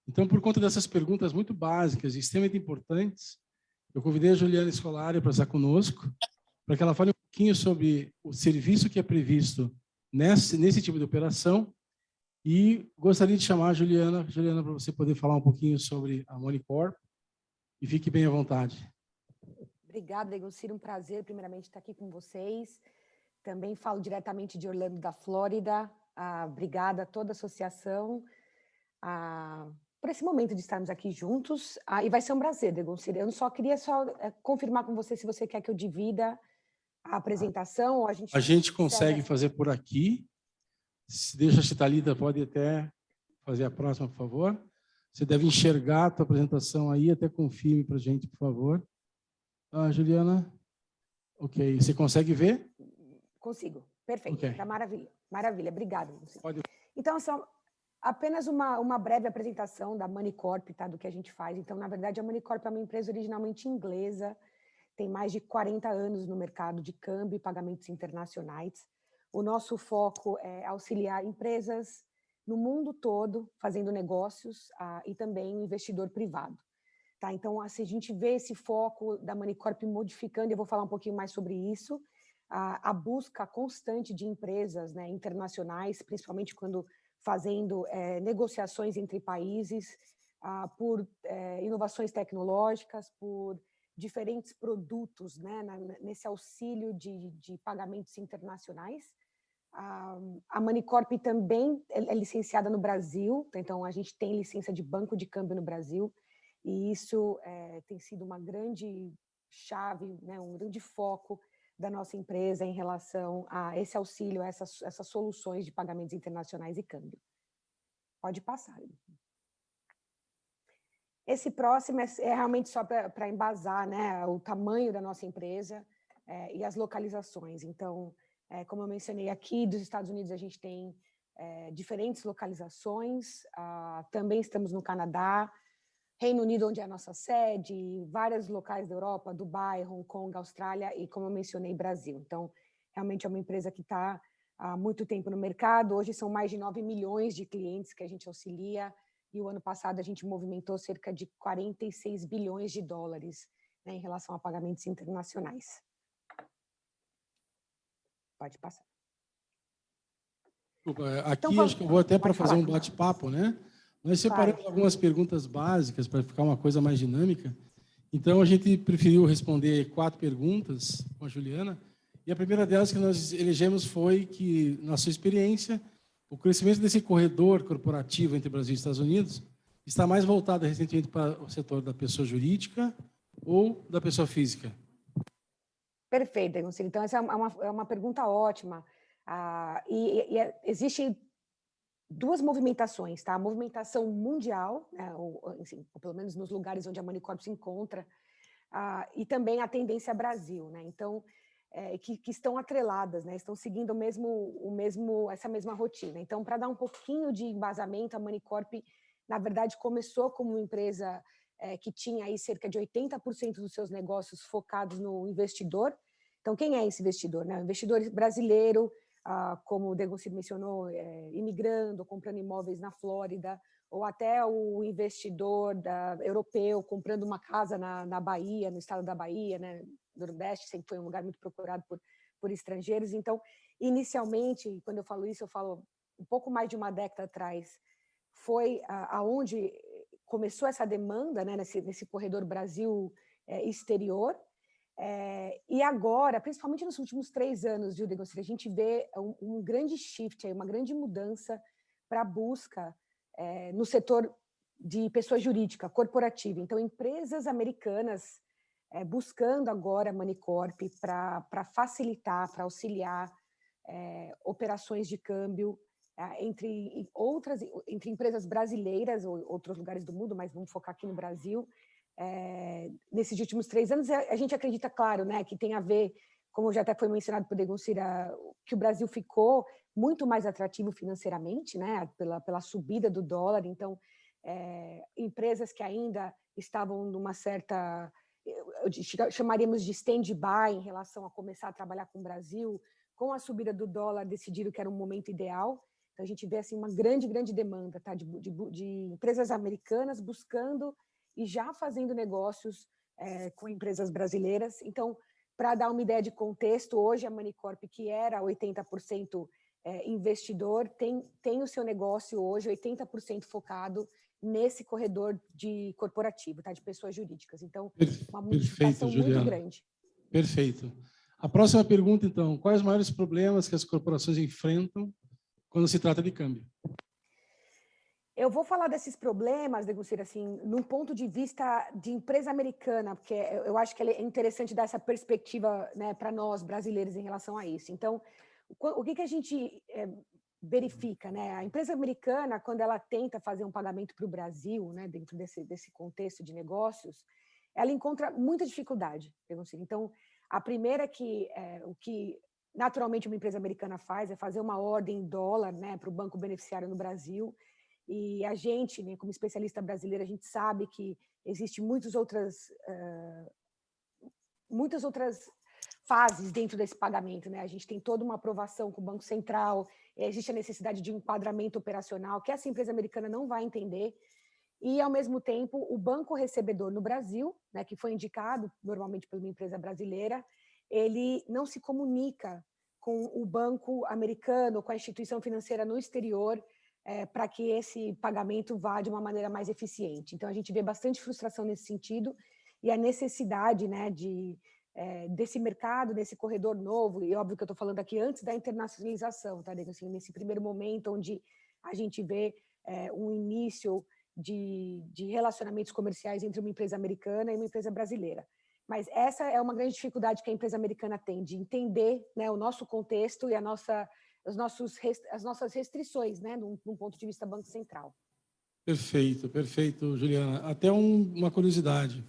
Então, por conta dessas perguntas muito básicas e extremamente importantes, eu convidei a Juliana Scolari para estar conosco, para que ela fale um pouquinho sobre o serviço que é previsto nesse tipo de operação. E gostaria de chamar a Juliana, para você poder falar um pouquinho sobre a Monicorp. E fique bem à vontade. Obrigada, Degoncir. Um prazer, primeiramente, estar aqui com vocês. Também falo diretamente de Orlando, da Flórida. Obrigada a toda a associação por esse momento de estarmos aqui juntos. E vai ser um prazer, Degoncir. Eu só queria confirmar com você se você quer que eu divida a apresentação ou a gente consegue fazer por aqui. Deixa a Thalita, pode até fazer a próxima, por favor. Você deve enxergar a tua apresentação aí, até confirme para a gente, por favor. Juliana? Ok. Você consegue ver? Consigo. Perfeito. Okay. Tá maravilha. Maravilha. Obrigada. Pode. Então, só Apenas uma breve apresentação da Moneycorp, tá, do que a gente faz. Então, na verdade, a Moneycorp é uma empresa originalmente inglesa, tem mais de 40 anos no mercado de câmbio e pagamentos internacionais. O nosso foco é auxiliar empresas no mundo todo fazendo negócios e também o investidor privado. Tá? Então, assim, a gente vê esse foco da Moneycorp modificando, eu vou falar um pouquinho mais sobre isso, a busca constante de empresas, né, internacionais, principalmente quando fazendo negociações entre países, por inovações tecnológicas, por diferentes produtos, né, nesse auxílio de pagamentos internacionais. A Moneycorp também é licenciada no Brasil, então a gente tem licença de banco de câmbio no Brasil, e isso tem sido uma grande chave, né, um grande foco da nossa empresa em relação a esse auxílio, a essas soluções de pagamentos internacionais e câmbio. Pode passar. Esse próximo é realmente só para embasar, né, o tamanho da nossa empresa e as localizações. Então, como eu mencionei aqui, dos Estados Unidos a gente tem diferentes localizações, também estamos no Canadá, Reino Unido, onde é a nossa sede, vários locais da Europa, Dubai, Hong Kong, Austrália e, como eu mencionei, Brasil. Então, realmente é uma empresa que está há muito tempo no mercado. Hoje são mais de 9 milhões de clientes que a gente auxilia e o ano passado a gente movimentou cerca de 46 bilhões de dólares, né, em relação a pagamentos internacionais. Pode passar. Aqui Então, acho que eu vou até para fazer falar. um bate-papo, né? Nós separamos algumas perguntas básicas para ficar uma coisa mais dinâmica. Então, a gente preferiu responder 4 perguntas com a Juliana. E a primeira delas que nós elegemos foi que, na sua experiência, o crescimento desse corredor corporativo entre Brasil e Estados Unidos está mais voltado recentemente para o setor da pessoa jurídica ou da pessoa física? Perfeito, Egoncillo. Então, essa é uma pergunta ótima. Existem 2 movimentações, tá? A movimentação mundial, né, ou pelo menos nos lugares onde a Moneycorp se encontra, e também a tendência Brasil, né? Então, que estão atreladas, né? Estão seguindo essa mesma rotina. Então, para dar um pouquinho de embasamento, a Moneycorp, na verdade, começou como uma empresa que tinha aí cerca de 80% dos seus negócios focados no investidor. Então, quem é esse investidor, né? O investidor brasileiro, como o Degoncillo mencionou, imigrando, comprando imóveis na Flórida, ou até o investidor europeu comprando uma casa na Bahia, no estado da Bahia, né? Do Nordeste, sempre foi um lugar muito procurado por estrangeiros. Então, inicialmente, quando eu falo isso, eu falo um pouco mais de uma década atrás, foi aonde começou essa demanda, né, nesse corredor Brasil exterior. E agora, principalmente nos últimos 3 anos, viu, Degoncillo, a gente vê um grande shift, uma grande mudança para a busca no setor de pessoa jurídica, corporativa. Então, empresas americanas buscando agora a Moneycorp para facilitar, para auxiliar operações de câmbio entre empresas brasileiras ou outros lugares do mundo, mas vamos focar aqui no Brasil. Nesses últimos 3 anos, a gente acredita, claro, né, que tem a ver, como já até foi mencionado por Degoncillo, que o Brasil ficou muito mais atrativo financeiramente, né, pela subida do dólar. Então, empresas que ainda estavam numa certa, chamaríamos de stand-by em relação a começar a trabalhar com o Brasil, com a subida do dólar, decidiram que era um momento ideal. Então, a gente vê assim, uma grande demanda, tá, de empresas americanas buscando e já fazendo negócios com empresas brasileiras. Então, para dar uma ideia de contexto, hoje a Moneycorp, que era 80% investidor, tem o seu negócio hoje 80% focado nesse corredor de corporativo, tá, de pessoas jurídicas. Então, uma modificação muito grande. Perfeito. A próxima pergunta, então, quais os maiores problemas que as corporações enfrentam quando se trata de câmbio? Eu vou falar desses problemas, Degoncillo, assim, num ponto de vista de empresa americana, porque eu acho que é interessante dar essa perspectiva, né, para nós, brasileiros, em relação a isso. Então, o que a gente verifica, né? A empresa americana, quando ela tenta fazer um pagamento para o Brasil, né, dentro desse contexto de negócios, ela encontra muita dificuldade, Degoncillo. Então, a primeira o que naturalmente uma empresa americana faz é fazer uma ordem em dólar, né, para o banco beneficiário no Brasil. E a gente, né, como especialista brasileira, a gente sabe que existem muitas outras fases dentro desse pagamento, né? A gente tem toda uma aprovação com o Banco Central, existe a necessidade de um enquadramento operacional que essa empresa americana não vai entender, e, ao mesmo tempo, o banco recebedor no Brasil, né, que foi indicado normalmente por uma empresa brasileira, ele não se comunica com o banco americano, com a instituição financeira no exterior, para que esse pagamento vá de uma maneira mais eficiente. Então, a gente vê bastante frustração nesse sentido, e a necessidade, né, desse mercado, desse corredor novo, e óbvio que eu estou falando aqui antes da internacionalização, tá? Assim, nesse primeiro momento onde a gente vê um início de relacionamentos comerciais entre uma empresa americana e uma empresa brasileira. Mas essa é uma grande dificuldade que a empresa americana tem, de entender, né, o nosso contexto e as nossas restrições, né, num ponto de vista Banco Central. Perfeito, perfeito, Juliana. Até uma curiosidade.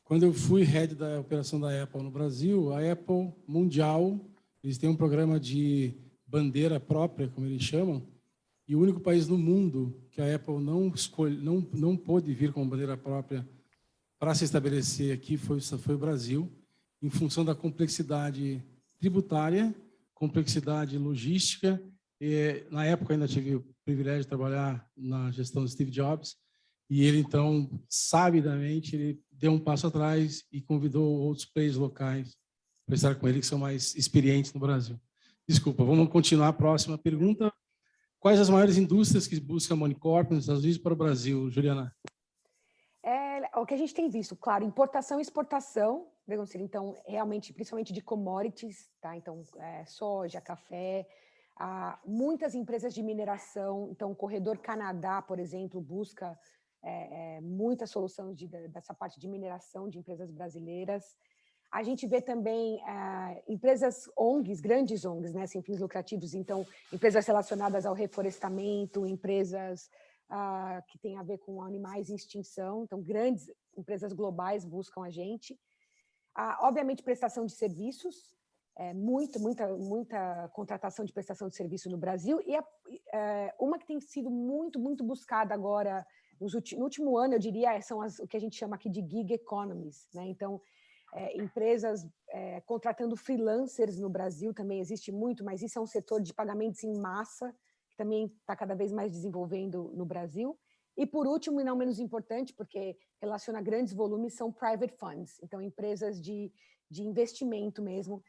Quando eu fui head da operação da Apple no Brasil, a Apple Mundial, eles têm um programa de bandeira própria, como eles chamam, e o único país no mundo que a Apple não pôde vir com bandeira própria para se estabelecer aqui foi o Brasil, em função da complexidade tributária, complexidade logística. E, na época, ainda tive o privilégio de trabalhar na gestão do Steve Jobs, e ele, então, sabidamente, ele deu um passo atrás e convidou outros players locais para estar com ele, que são mais experientes no Brasil. Desculpa, vamos continuar a próxima pergunta. Quais as maiores indústrias que buscam a Monicorp nos Estados Unidos para o Brasil, Juliana? O que a gente tem visto, claro, importação e exportação, então, realmente, principalmente de commodities, tá? Então, soja, café, muitas empresas de mineração, então, o Corredor Canadá, por exemplo, busca muita solução dessa parte de mineração de empresas brasileiras. A gente vê também empresas ONGs, grandes ONGs, né, sem fins lucrativos, então, empresas relacionadas ao reflorestamento, empresas que têm a ver com animais em extinção, então, grandes empresas globais buscam a gente. Obviamente, prestação de serviços, muita contratação de prestação de serviço no Brasil, e uma que tem sido muito, muito buscada agora, no último ano, eu diria, são o que a gente chama aqui de gig economies, né? Então, empresas contratando freelancers no Brasil também existe muito, mas isso é um setor de pagamentos em massa, que também está cada vez mais desenvolvendo no Brasil. E, por último, e não menos importante, porque relaciona grandes volumes, são private funds, então empresas de investimento mesmo,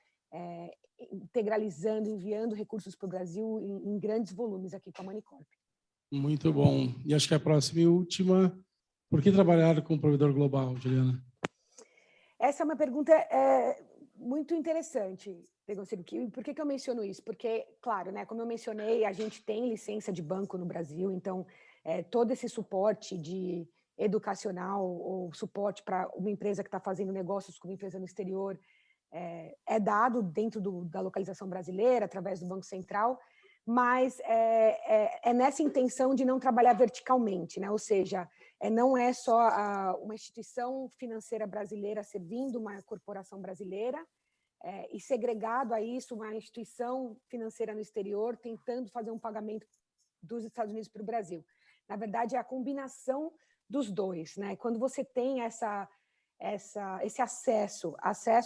integralizando, enviando recursos para o Brasil em grandes volumes aqui com a Monicorp. Muito bom. E acho que a próxima e última, por que trabalhar com o provedor global, Juliana? Essa é uma pergunta muito interessante, por que eu menciono isso? Porque, claro, né, como eu mencionei, a gente tem licença de banco no Brasil, então todo esse suporte educacional ou suporte para uma empresa que está fazendo negócios com uma empresa no exterior é dado dentro da localização brasileira, através do Banco Central, mas é nessa intenção de não trabalhar verticalmente, né? Ou seja, não é só uma instituição financeira brasileira servindo uma corporação brasileira e segregado a isso uma instituição financeira no exterior tentando fazer um pagamento dos Estados Unidos para o Brasil. Na verdade, é a combinação dos dois, né? Quando você tem esse acesso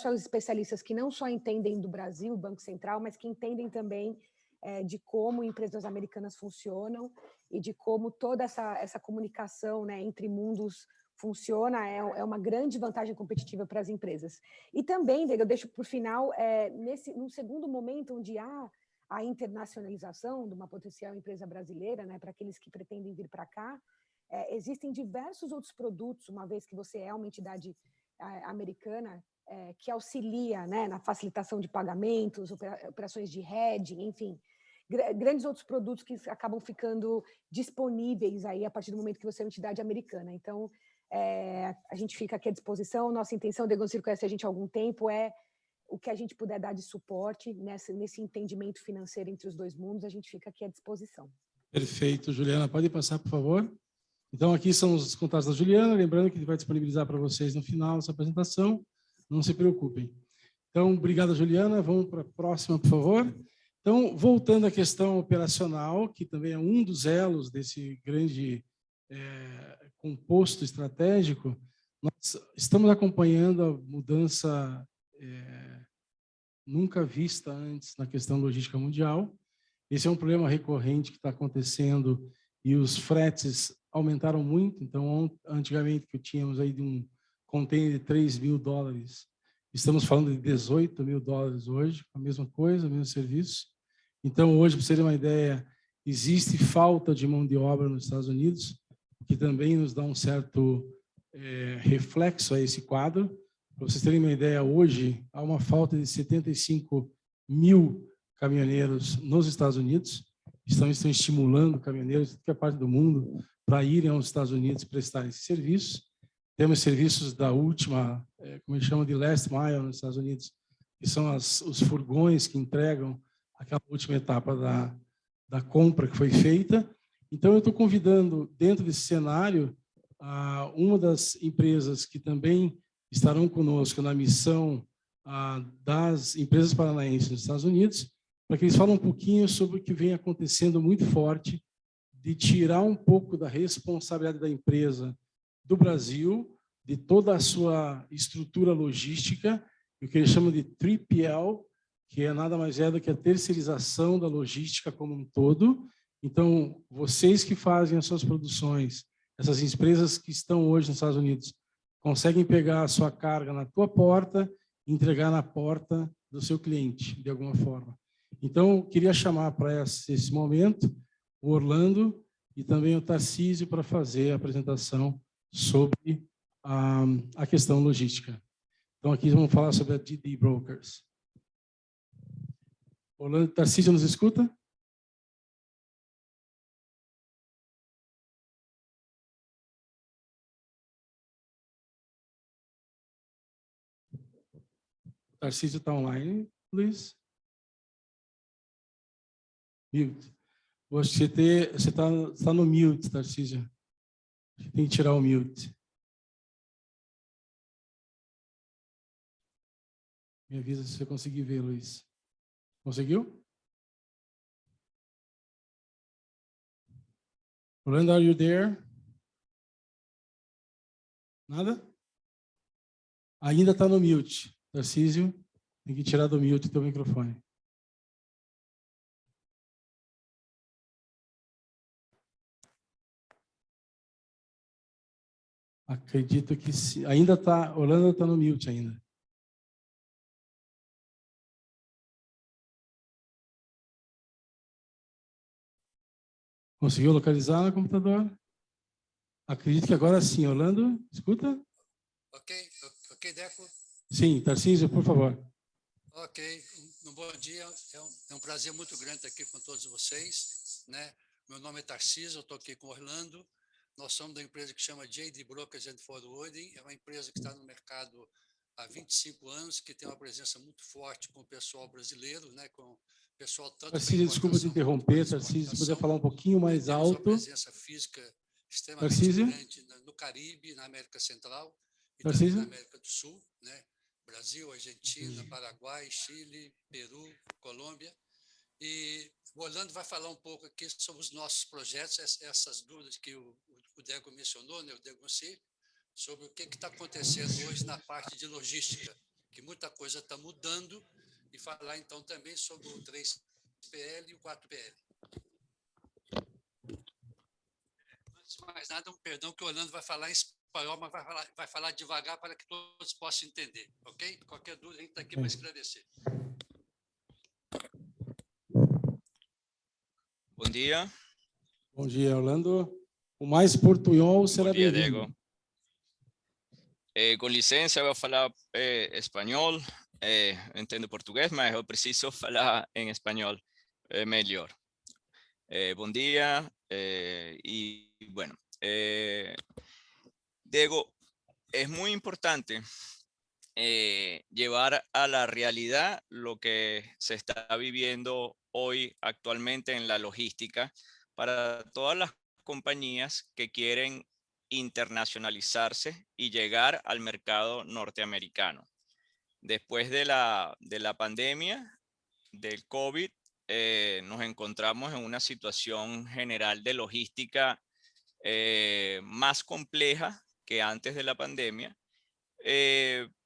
aos especialistas que não só entendem do Brasil, o Banco Central, mas que entendem também de como empresas americanas funcionam e de como toda essa comunicação, né, entre mundos funciona, é uma grande vantagem competitiva para as empresas. E também, eu deixo para o final, num segundo momento onde há a internacionalização de uma potencial empresa brasileira, né, para aqueles que pretendem vir para cá, existem diversos outros produtos, uma vez que você é uma entidade americana, que auxilia, né, na facilitação de pagamentos, operações de hedging, enfim, grandes outros produtos que acabam ficando disponíveis aí a partir do momento que você é uma entidade americana. Então, a gente fica aqui à disposição. Nossa intenção, o Degoncir conhece a gente há algum tempo, o que a gente puder dar de suporte nesse entendimento financeiro entre os dois mundos, a gente fica aqui à disposição. Perfeito, Juliana. Pode passar, por favor? Então, aqui são os contatos da Juliana, lembrando que ele vai disponibilizar para vocês no final dessa apresentação, não se preocupem. Então, obrigado, Juliana. Vamos para a próxima, por favor. Então, voltando à questão operacional, que também é um dos elos desse grande composto estratégico, nós estamos acompanhando a mudança nunca vista antes na questão logística mundial. Esse é um problema recorrente que está acontecendo e os fretes aumentaram muito. Então, antigamente, que tínhamos aí de um container de $3.000, estamos falando de $18.000 hoje, a mesma coisa, o mesmo serviço. Então, hoje, para você ter uma ideia, existe falta de mão de obra nos Estados Unidos, que também nos dá um certo reflexo a esse quadro. Para vocês terem uma ideia, hoje há uma falta de 75 mil caminhoneiros nos Estados Unidos. Estão estimulando caminhoneiros de qualquer parte do mundo para irem aos Estados Unidos prestar esse serviço. Temos serviços da última, como eles chamam de last mile nos Estados Unidos, que são os furgões que entregam aquela última etapa da compra que foi feita. Então, eu estou convidando, dentro desse cenário, uma das empresas que também estarão conosco na missão das empresas paranaenses nos Estados Unidos, para que eles falem um pouquinho sobre o que vem acontecendo muito forte, de tirar um pouco da responsabilidade da empresa do Brasil, de toda a sua estrutura logística, o que eles chamam de 3PL, que é nada mais do que a terceirização da logística como um todo. Então, vocês que fazem as suas produções, essas empresas que estão hoje nos Estados Unidos, conseguem pegar a sua carga na tua porta e entregar na porta do seu cliente, de alguma forma. Então, eu queria chamar para esse momento o Orlando e também o Tarcísio para fazer a apresentação sobre a questão logística. Então, aqui vamos falar sobre a DD Brokers. Orlando, Tarcísio, nos escuta? Tarcísio está online, Luiz? Mute. Você está no mute, Tarcísio. Tem que tirar o mute. Me avisa se você conseguir ver, Luiz. Conseguiu? Orlando, are you there? Nada? Ainda está no mute. Tarcísio, tem que tirar do mute o teu microfone. Acredito que ainda está, Orlando está no mute ainda. Conseguiu localizar no computador? Acredito que agora sim. Orlando, escuta? Ok, Deco? Sim, Tarcísio, por favor. Ok, um bom dia. É um prazer muito grande estar aqui com todos vocês, né? Meu nome é Tarcísio, eu estou aqui com Orlando. Nós somos da empresa que chama JD Brokers and Forwarding. É uma empresa que está no mercado há 25 anos, que tem uma presença muito forte com o pessoal brasileiro, né? Com o pessoal tanto Tarcísio, desculpa te interromper, Tarcísio, se puder falar um pouquinho mais alto. Temos uma presença física extremamente Tarcísio? grande no Caribe, na América Central e Tarcísio? também na América do Sul, né? Brasil, Argentina, Paraguai, Chile, Peru, Colômbia. E o Orlando vai falar um pouco aqui sobre os nossos projetos, essas dúvidas que o Dego mencionou, né, o Dego C, sobre o que está acontecendo hoje na parte de logística, que muita coisa está mudando, e falar então também sobre o 3PL e o 4PL. Antes de mais nada, perdão que o Orlando vai falar em espanhol, mas vai falar devagar para que todos possam entender, ok? Qualquer dúvida, a gente está aqui para esclarecer. Bom dia. Bom dia, Orlando. O mais portunhol será bem-vindo. bem-vindo. Com licença, eu vou falar espanhol. Entendo português, mas eu preciso falar em espanhol melhor. Bom dia. Y bueno, Diego, es muy importante llevar a la realidad lo que se está viviendo hoy actualmente en la logística para todas las compañías que quieren internacionalizarse y llegar al mercado norteamericano. Después de la pandemia del COVID, nos encontramos en una situación general de logística más compleja que antes de la pandemia,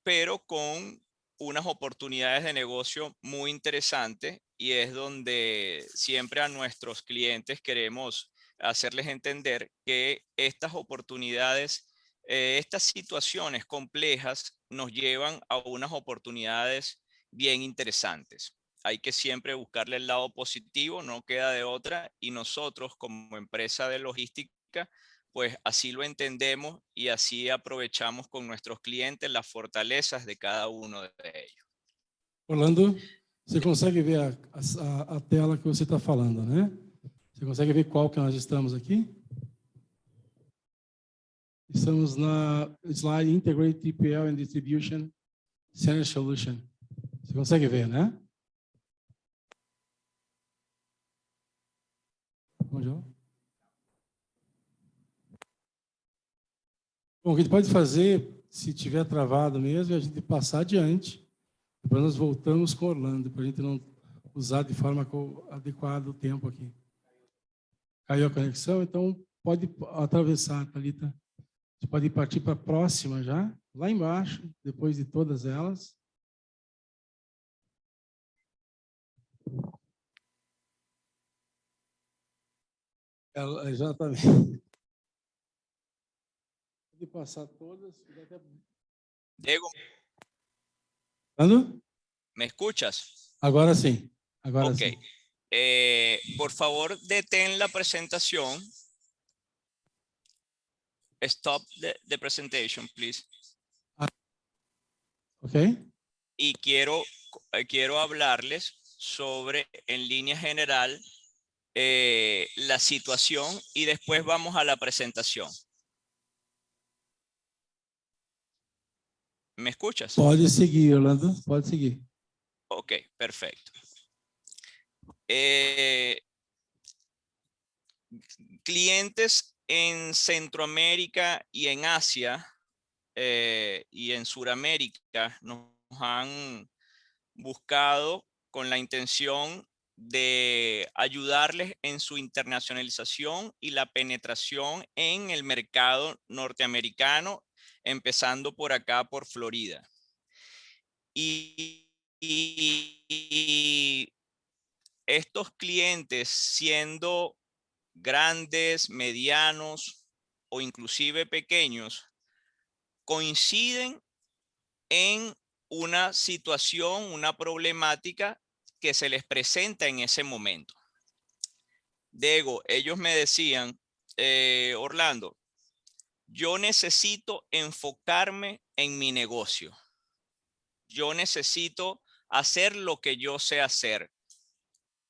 pero con unas oportunidades de negocio muy interesantes, y es donde siempre a nuestros clientes queremos hacerles entender que estas oportunidades, estas situaciones complejas nos llevan a unas oportunidades bien interesantes. Hay que siempre buscarle el lado positivo, no queda de otra, y nosotros como empresa de logística, pues así lo entendemos y así aprovechamos con nuestros clientes las fortalezas de cada uno de ellos. Orlando, você consegue ver a tela que você está falando, né? Você consegue ver qual que nós estamos aqui? Estamos na slide Integrated 3PL and Distribution Center Solution. Você consegue ver, né? Onde eu? Bom, o que a gente pode fazer, se tiver travado mesmo, é a gente passar adiante. Depois nós voltamos com Orlando, para a gente não usar de forma adequada o tempo aqui. Caiu a conexão, então pode atravessar, Thalita. Você pode partir para a próxima já, lá embaixo, depois de todas elas. Exatamente. Pode passar todas. Diego, Orlando? ¿me escuchas? Agora sim. Agora Ok. sim. Por favor, detén la presentación. Stop the presentation, please. Ok. Y quiero hablarles sobre, en línea general, la situación, y después vamos a la presentación. ¿Me escuchas? Pode seguir, Orlando. Pode seguir. Ok, perfecto. Clientes en Centroamérica y en Asia y en Sudamérica nos han buscado con la intención de ayudarles en su internacionalización y la penetración en el mercado norteamericano, empezando por acá, por Florida. Y estos clientes, siendo grandes, medianos o inclusive pequeños, coinciden en una situación, una problemática que se les presenta en ese momento. Diego, ellos me decían, Orlando, yo necesito enfocarme en mi negocio. Yo necesito hacer lo que yo sé hacer.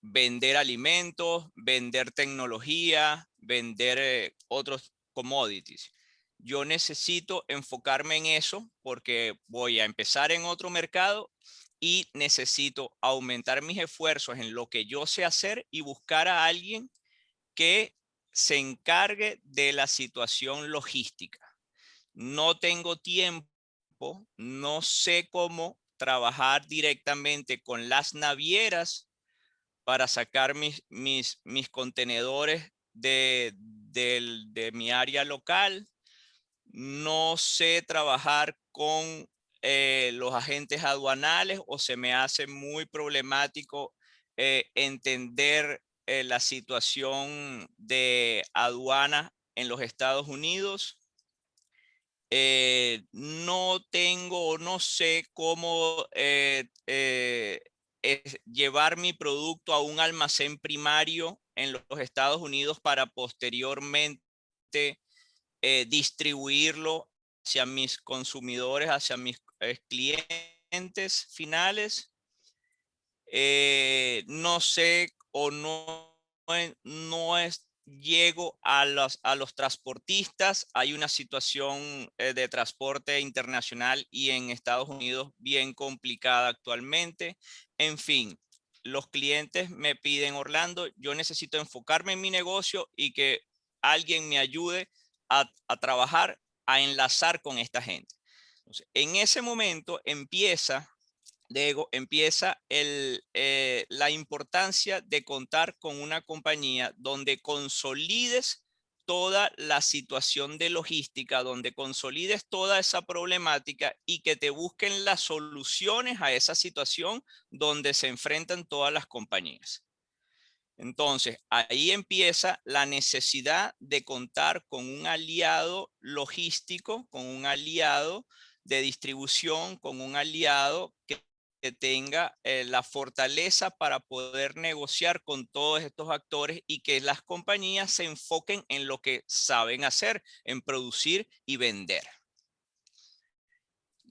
Vender alimentos, vender tecnología, vender otros commodities. Yo necesito enfocarme en eso porque voy a empezar en otro mercado y necesito aumentar mis esfuerzos en lo que yo sé hacer y buscar a alguien que se encargue de la situación logística. No tengo tiempo, no sé cómo trabajar directamente con las navieras para sacar mis contenedores de mi área local. No sé trabajar con los agentes aduanales, o se me hace muy problemático entender la situación de aduana en los Estados Unidos. No sé cómo llevar mi producto a un almacén primario en los Estados Unidos para posteriormente distribuirlo hacia mis consumidores, hacia mis clientes finales. No sé o no llego a los transportistas. Hay una situación de transporte internacional y en Estados Unidos bien complicada actualmente. En fin, los clientes me piden, Orlando, yo necesito enfocarme en mi negocio y que alguien me ayude a trabajar, a enlazar con esta gente. Entonces, en ese momento empieza Diego, empieza la importancia de contar con una compañía donde consolides toda la situación de logística, donde consolides toda esa problemática y que te busquen las soluciones a esa situación donde se enfrentan todas las compañías. Entonces, ahí empieza la necesidad de contar con un aliado logístico, con un aliado de distribución, con un aliado que tenga la fortaleza para poder negociar con todos estos actores y que las compañías se enfoquen en lo que saben hacer, en producir y vender.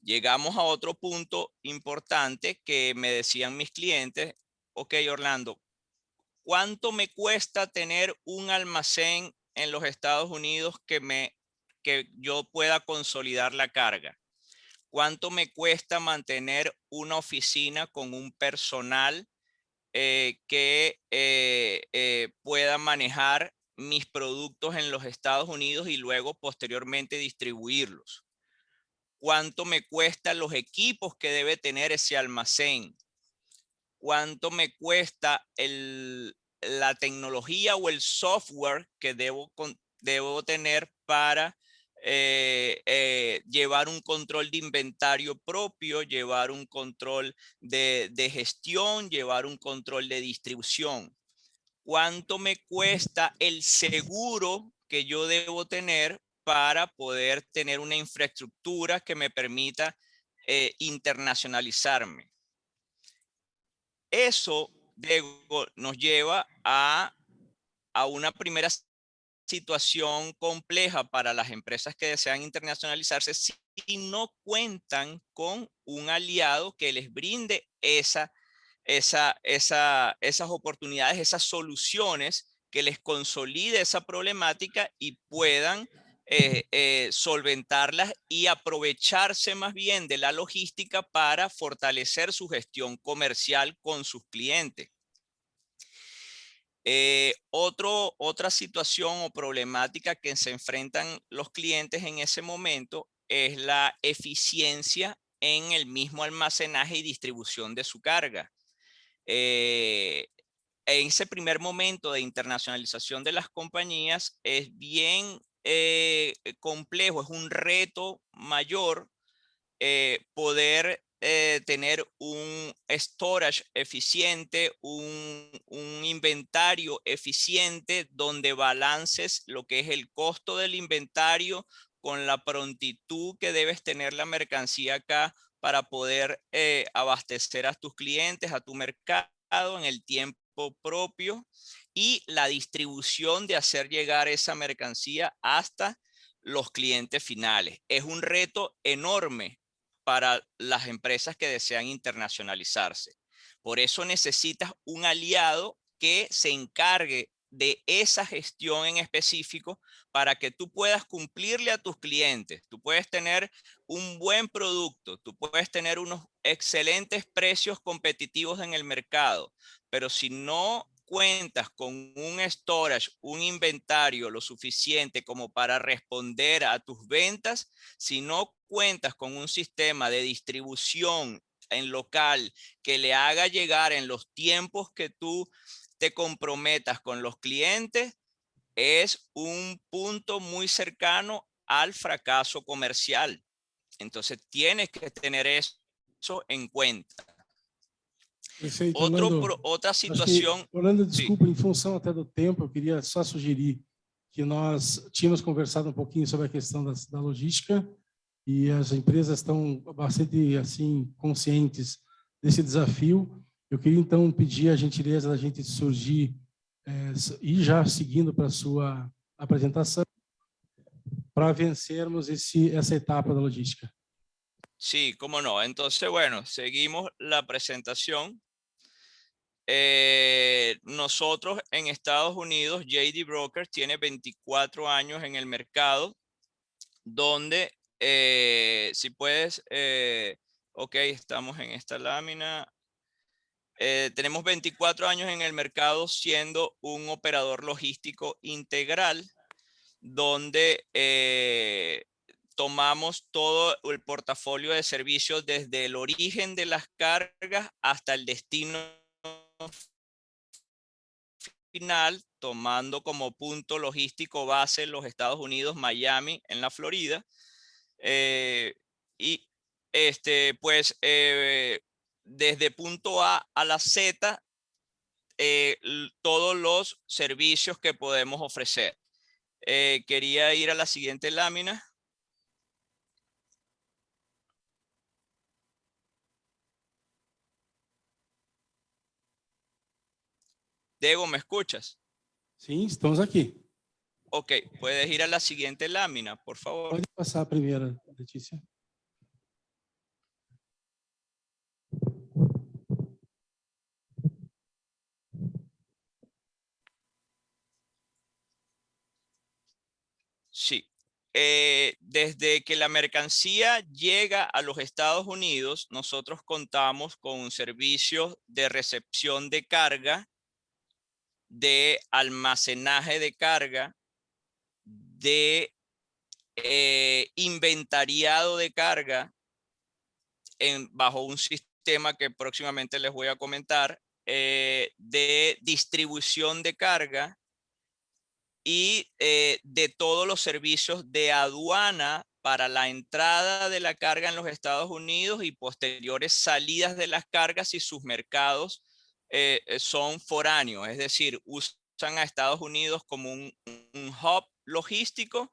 Llegamos a otro punto importante que me decían mis clientes: ok, Orlando, ¿cuánto me cuesta tener un almacén en los Estados Unidos que yo pueda consolidar la carga? ¿Cuánto me cuesta mantener una oficina con un personal que pueda manejar mis productos en los Estados Unidos y luego posteriormente distribuirlos? ¿Cuánto me cuestan los equipos que debe tener ese almacén? ¿Cuánto me cuesta la tecnología o el software que debo tener para llevar un control de inventario propio, llevar un control de gestión, llevar un control de distribución? ¿Cuánto me cuesta el seguro que yo debo tener para poder tener una infraestructura que me permita internacionalizarme? Eso, Diego, nos lleva a una primera situación compleja para las empresas que desean internacionalizarse si no cuentan con un aliado que les brinde esas oportunidades, esas soluciones, que les consolide esa problemática y puedan solventarlas y aprovecharse más bien de la logística para fortalecer su gestión comercial con sus clientes. Otra situación o problemática que se enfrentan los clientes en ese momento es la eficiencia en el mismo almacenaje y distribución de su carga. En ese primer momento de internacionalización de las compañías es bien complejo, es un reto mayor poder tener un storage eficiente, un inventario eficiente donde balances lo que es el costo del inventario con la prontitud que debes tener la mercancía acá para poder abastecer a tus clientes, a tu mercado en el tiempo propio, y la distribución de hacer llegar esa mercancía hasta los clientes finales. Es un reto enorme para las empresas que desean internacionalizarse. Por eso necesitas un aliado que se encargue de esa gestión en específico para que tú puedas cumplirle a tus clientes. Tú puedes tener un buen producto, tú puedes tener unos excelentes precios competitivos en el mercado, pero si no cuentas con un storage, un inventario lo suficiente como para responder a tus ventas, si no cuentas con un sistema de distribución en local que le haga llegar en los tiempos que tú te comprometas con los clientes, es un punto muy cercano al fracaso comercial. Entonces tienes que tener eso en cuenta. Perfeito, Orlando. Outra situação... Orlando, desculpa, em função até do tempo, eu queria só sugerir que nós tínhamos conversado um pouquinho sobre a questão da logística e as empresas estão bastante assim conscientes desse desafio. Eu queria então pedir a gentileza da gente surgir e já seguindo para a sua apresentação para vencermos essa etapa da logística. Sí, cómo no. Entonces, bueno, seguimos la presentación. Nosotros en Estados Unidos, JD Brokers tiene 24 años en el mercado, donde, si puedes, ok, estamos en esta lámina. Tenemos 24 años en el mercado siendo un operador logístico integral, donde tomamos todo el portafolio de servicios desde el origen de las cargas hasta el destino final, tomando como punto logístico base los Estados Unidos, Miami, en la Florida. Y pues desde punto A a la Z, todos los servicios que podemos ofrecer. Quería ir a la siguiente lámina. Diego, ¿me escuchas? Sim, estamos aqui. Ok, puedes ir a la siguiente lámina, por favor. Pode passar a primeira, Letícia. Sí. Desde que la mercancía llega a los Estados Unidos, nosotros contamos con un servicio de recepción de carga, de almacenaje de carga, de inventariado de carga bajo un sistema que próximamente les voy a comentar, de distribución de carga y de todos los servicios de aduana para la entrada de la carga en los Estados Unidos y posteriores salidas de las cargas si sus mercados son foráneos, es decir, usan a Estados Unidos como un hub logístico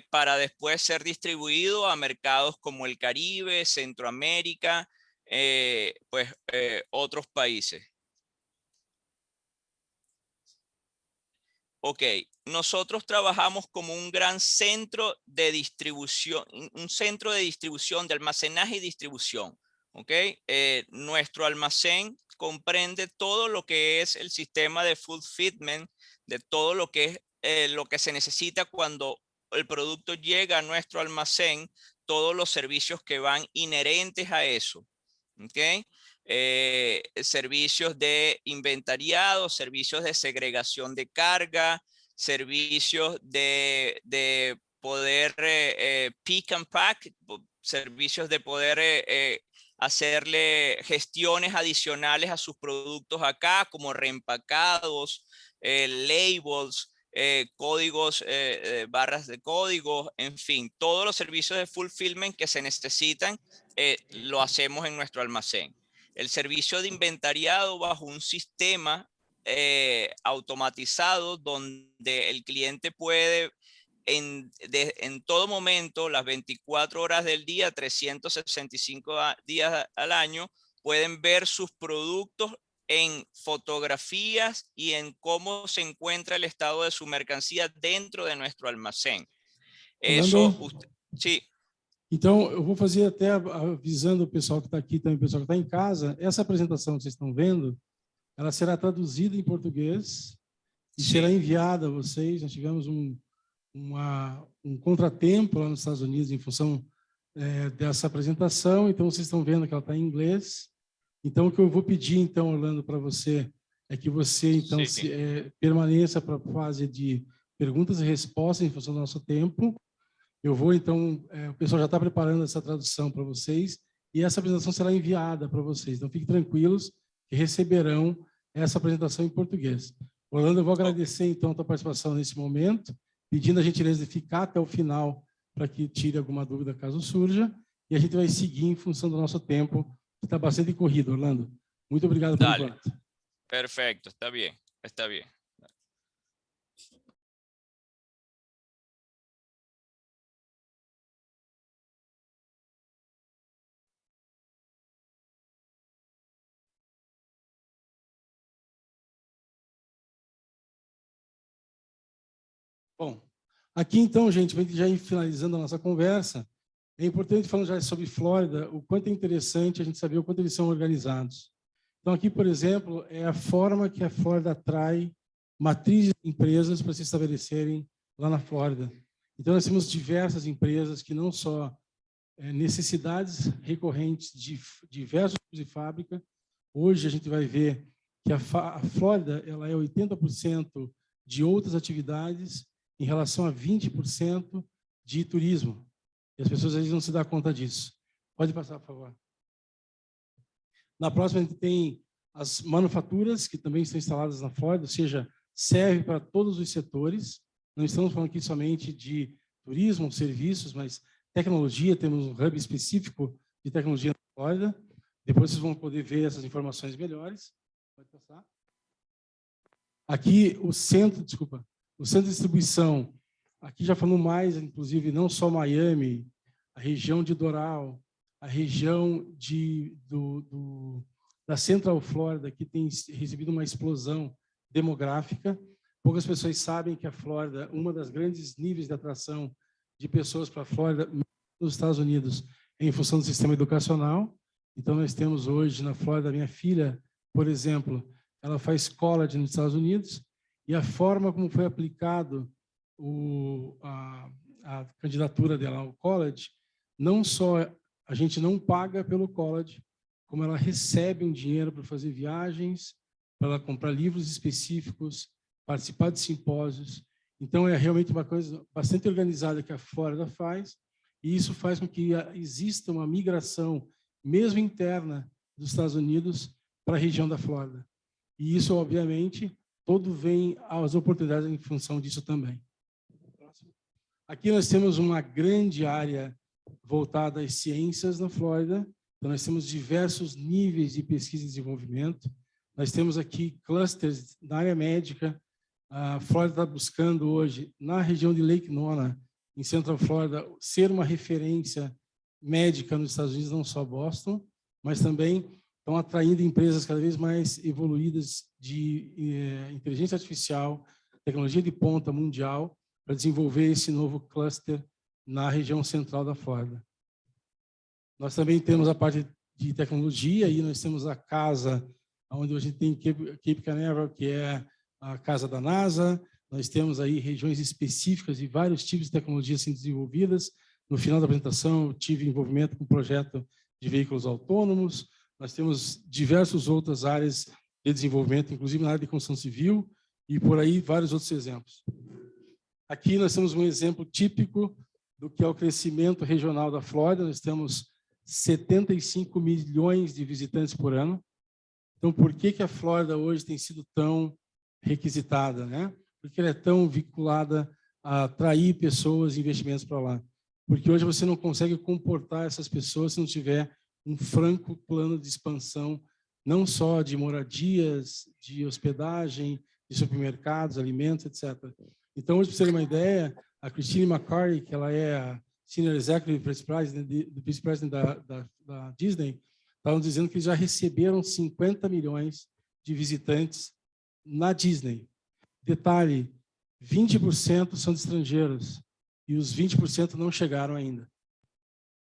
para después ser distribuido a mercados como el Caribe, Centroamérica, otros países. Ok, nosotros trabajamos como un gran centro de distribución, de almacenaje y distribución. Ok, nuestro almacén comprende todo lo que es el sistema de fulfillment, de todo lo que es lo que se necesita cuando el producto llega a nuestro almacén, todos los servicios que van inherentes a eso. ¿Okay? Servicios de inventariado, servicios de segregación de carga, servicios de poder pick and pack, servicios de poder hacerle gestiones adicionales a sus productos acá, como reempacados, labels, códigos, barras de código, en fin, todos los servicios de fulfillment que se necesitan lo hacemos en nuestro almacén. El servicio de inventariado bajo un sistema automatizado donde el cliente puede en todo momento, las 24 horas del día, 365 días al año, pueden ver sus productos en fotografías y en cómo se encuentra el estado de su mercancía dentro de nuestro almacén. Eso, sí. Então, eu vou fazer até avisando o pessoal que está aqui, também o pessoal que está em casa, essa apresentação que vocês estão vendo, ela será traduzida em português e será enviada a vocês. Nós tivemos um contratempo lá nos Estados Unidos em função dessa apresentação, então vocês estão vendo que ela está em inglês. Então, o que eu vou pedir, então, Orlando, para você, é que você, então, permaneça para a fase de perguntas e respostas em função do nosso tempo. Eu vou, então, o pessoal já está preparando essa tradução para vocês e essa apresentação será enviada para vocês. Então, fiquem tranquilos que receberão essa apresentação em português. Orlando, eu vou agradecer, então, a tua participação nesse momento, pedindo a gentileza de ficar até o final para que tire alguma dúvida caso surja, e a gente vai seguir em função do nosso tempo, que está bastante corrido, Orlando. Muito obrigado por enquanto. Perfecto, está bien, está bien. Bom, aqui então, gente, já ir finalizando a nossa conversa, é importante falar já sobre Flórida, o quanto é interessante a gente saber o quanto eles são organizados. Então, aqui, por exemplo, é a forma que a Flórida atrai matrizes de empresas para se estabelecerem lá na Flórida. Então, nós temos diversas empresas que não só necessidades recorrentes de diversos tipos de fábrica. Hoje, a gente vai ver que a Flórida ela é 80% de outras atividades em relação a 20% de turismo. E as pessoas às vezes não se dão conta disso. Pode passar, por favor. Na próxima, a gente tem as manufaturas, que também estão instaladas na Flórida, ou seja, serve para todos os setores. Não estamos falando aqui somente de turismo, serviços, mas tecnologia. Temos um hub específico de tecnologia na Flórida. Depois vocês vão poder ver essas informações melhores. Pode passar. Aqui, o centro de distribuição. Aqui já falando mais, inclusive, não só Miami, a região de Doral, a região da Central Florida, que tem recebido uma explosão demográfica. Poucas pessoas sabem que a Flórida, uma das grandes níveis de atração de pessoas para a Flórida, nos Estados Unidos, é em função do sistema educacional. Então, nós temos hoje na Flórida, minha filha, por exemplo, ela faz college nos Estados Unidos, e a forma como foi aplicado a candidatura dela ao college, não só a gente não paga pelo college, como ela recebe um dinheiro para fazer viagens, para ela comprar livros específicos, participar de simpósios. Então, é realmente uma coisa bastante organizada que a Flórida faz, e isso faz com que exista uma migração, mesmo interna, dos Estados Unidos para a região da Flórida. E isso, obviamente, todo vem às oportunidades em função disso também. Aqui nós temos uma grande área voltada às ciências na Flórida. Então, nós temos diversos níveis de pesquisa e desenvolvimento. Nós temos aqui clusters na área médica. A Flórida está buscando hoje, na região de Lake Nona, em Central Florida, ser uma referência médica nos Estados Unidos, não só Boston, mas também estão atraindo empresas cada vez mais evoluídas de inteligência artificial, tecnologia de ponta mundial, para desenvolver esse novo cluster na região central da Flórida. Nós também temos a parte de tecnologia, e nós temos a casa, onde a gente tem Cape Canaveral, que é a casa da NASA. Nós temos aí regiões específicas e vários tipos de tecnologias sendo desenvolvidas. No final da apresentação, eu tive envolvimento com o projeto de veículos autônomos. Nós temos diversas outras áreas de desenvolvimento, inclusive na área de construção civil, e por aí vários outros exemplos. Aqui nós temos um exemplo típico do que é o crescimento regional da Flórida. Nós temos 75 milhões de visitantes por ano. Então, por que a Flórida hoje tem sido tão requisitada, né? Porque ela é tão vinculada a atrair pessoas e investimentos para lá. Porque hoje você não consegue comportar essas pessoas se não tiver um franco plano de expansão, não só de moradias, de hospedagem, de supermercados, alimentos, etc. Então, hoje, para você ter uma ideia, a Christine McCarty, que ela é a Senior Executive Vice President da Disney, estavam dizendo que eles já receberam 50 milhões de visitantes na Disney. Detalhe, 20% são de estrangeiros e os 20% não chegaram ainda.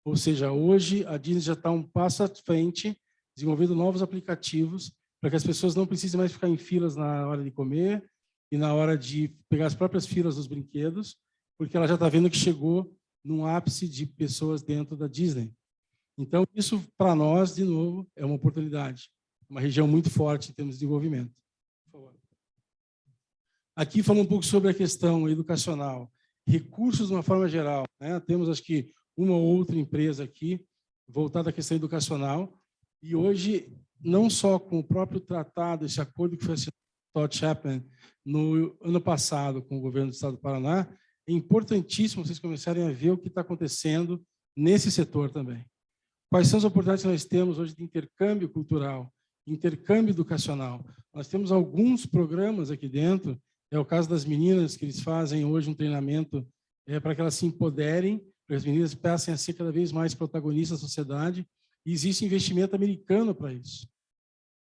Ou seja, hoje a Disney já está um passo à frente, desenvolvendo novos aplicativos para que as pessoas não precisem mais ficar em filas na hora de comer e na hora de pegar as próprias filas dos brinquedos, porque ela já está vendo que chegou num ápice de pessoas dentro da Disney. Então, isso, para nós, de novo, é uma oportunidade. Uma região muito forte em termos de desenvolvimento. Por favor. Aqui, falando um pouco sobre a questão educacional. Recursos, de uma forma geral, né? Temos, acho que, uma ou outra empresa aqui voltada à questão educacional. E hoje, não só com o próprio tratado, esse acordo que foi assinado com o Todd Chapman no ano passado com o governo do Estado do Paraná, é importantíssimo vocês começarem a ver o que está acontecendo nesse setor também. Quais são as oportunidades que nós temos hoje de intercâmbio cultural, intercâmbio educacional? Nós temos alguns programas aqui dentro, é o caso das meninas, que eles fazem hoje um treinamento para que elas se empoderem, para que as meninas passem a ser cada vez mais protagonistas da sociedade, e existe investimento americano para isso.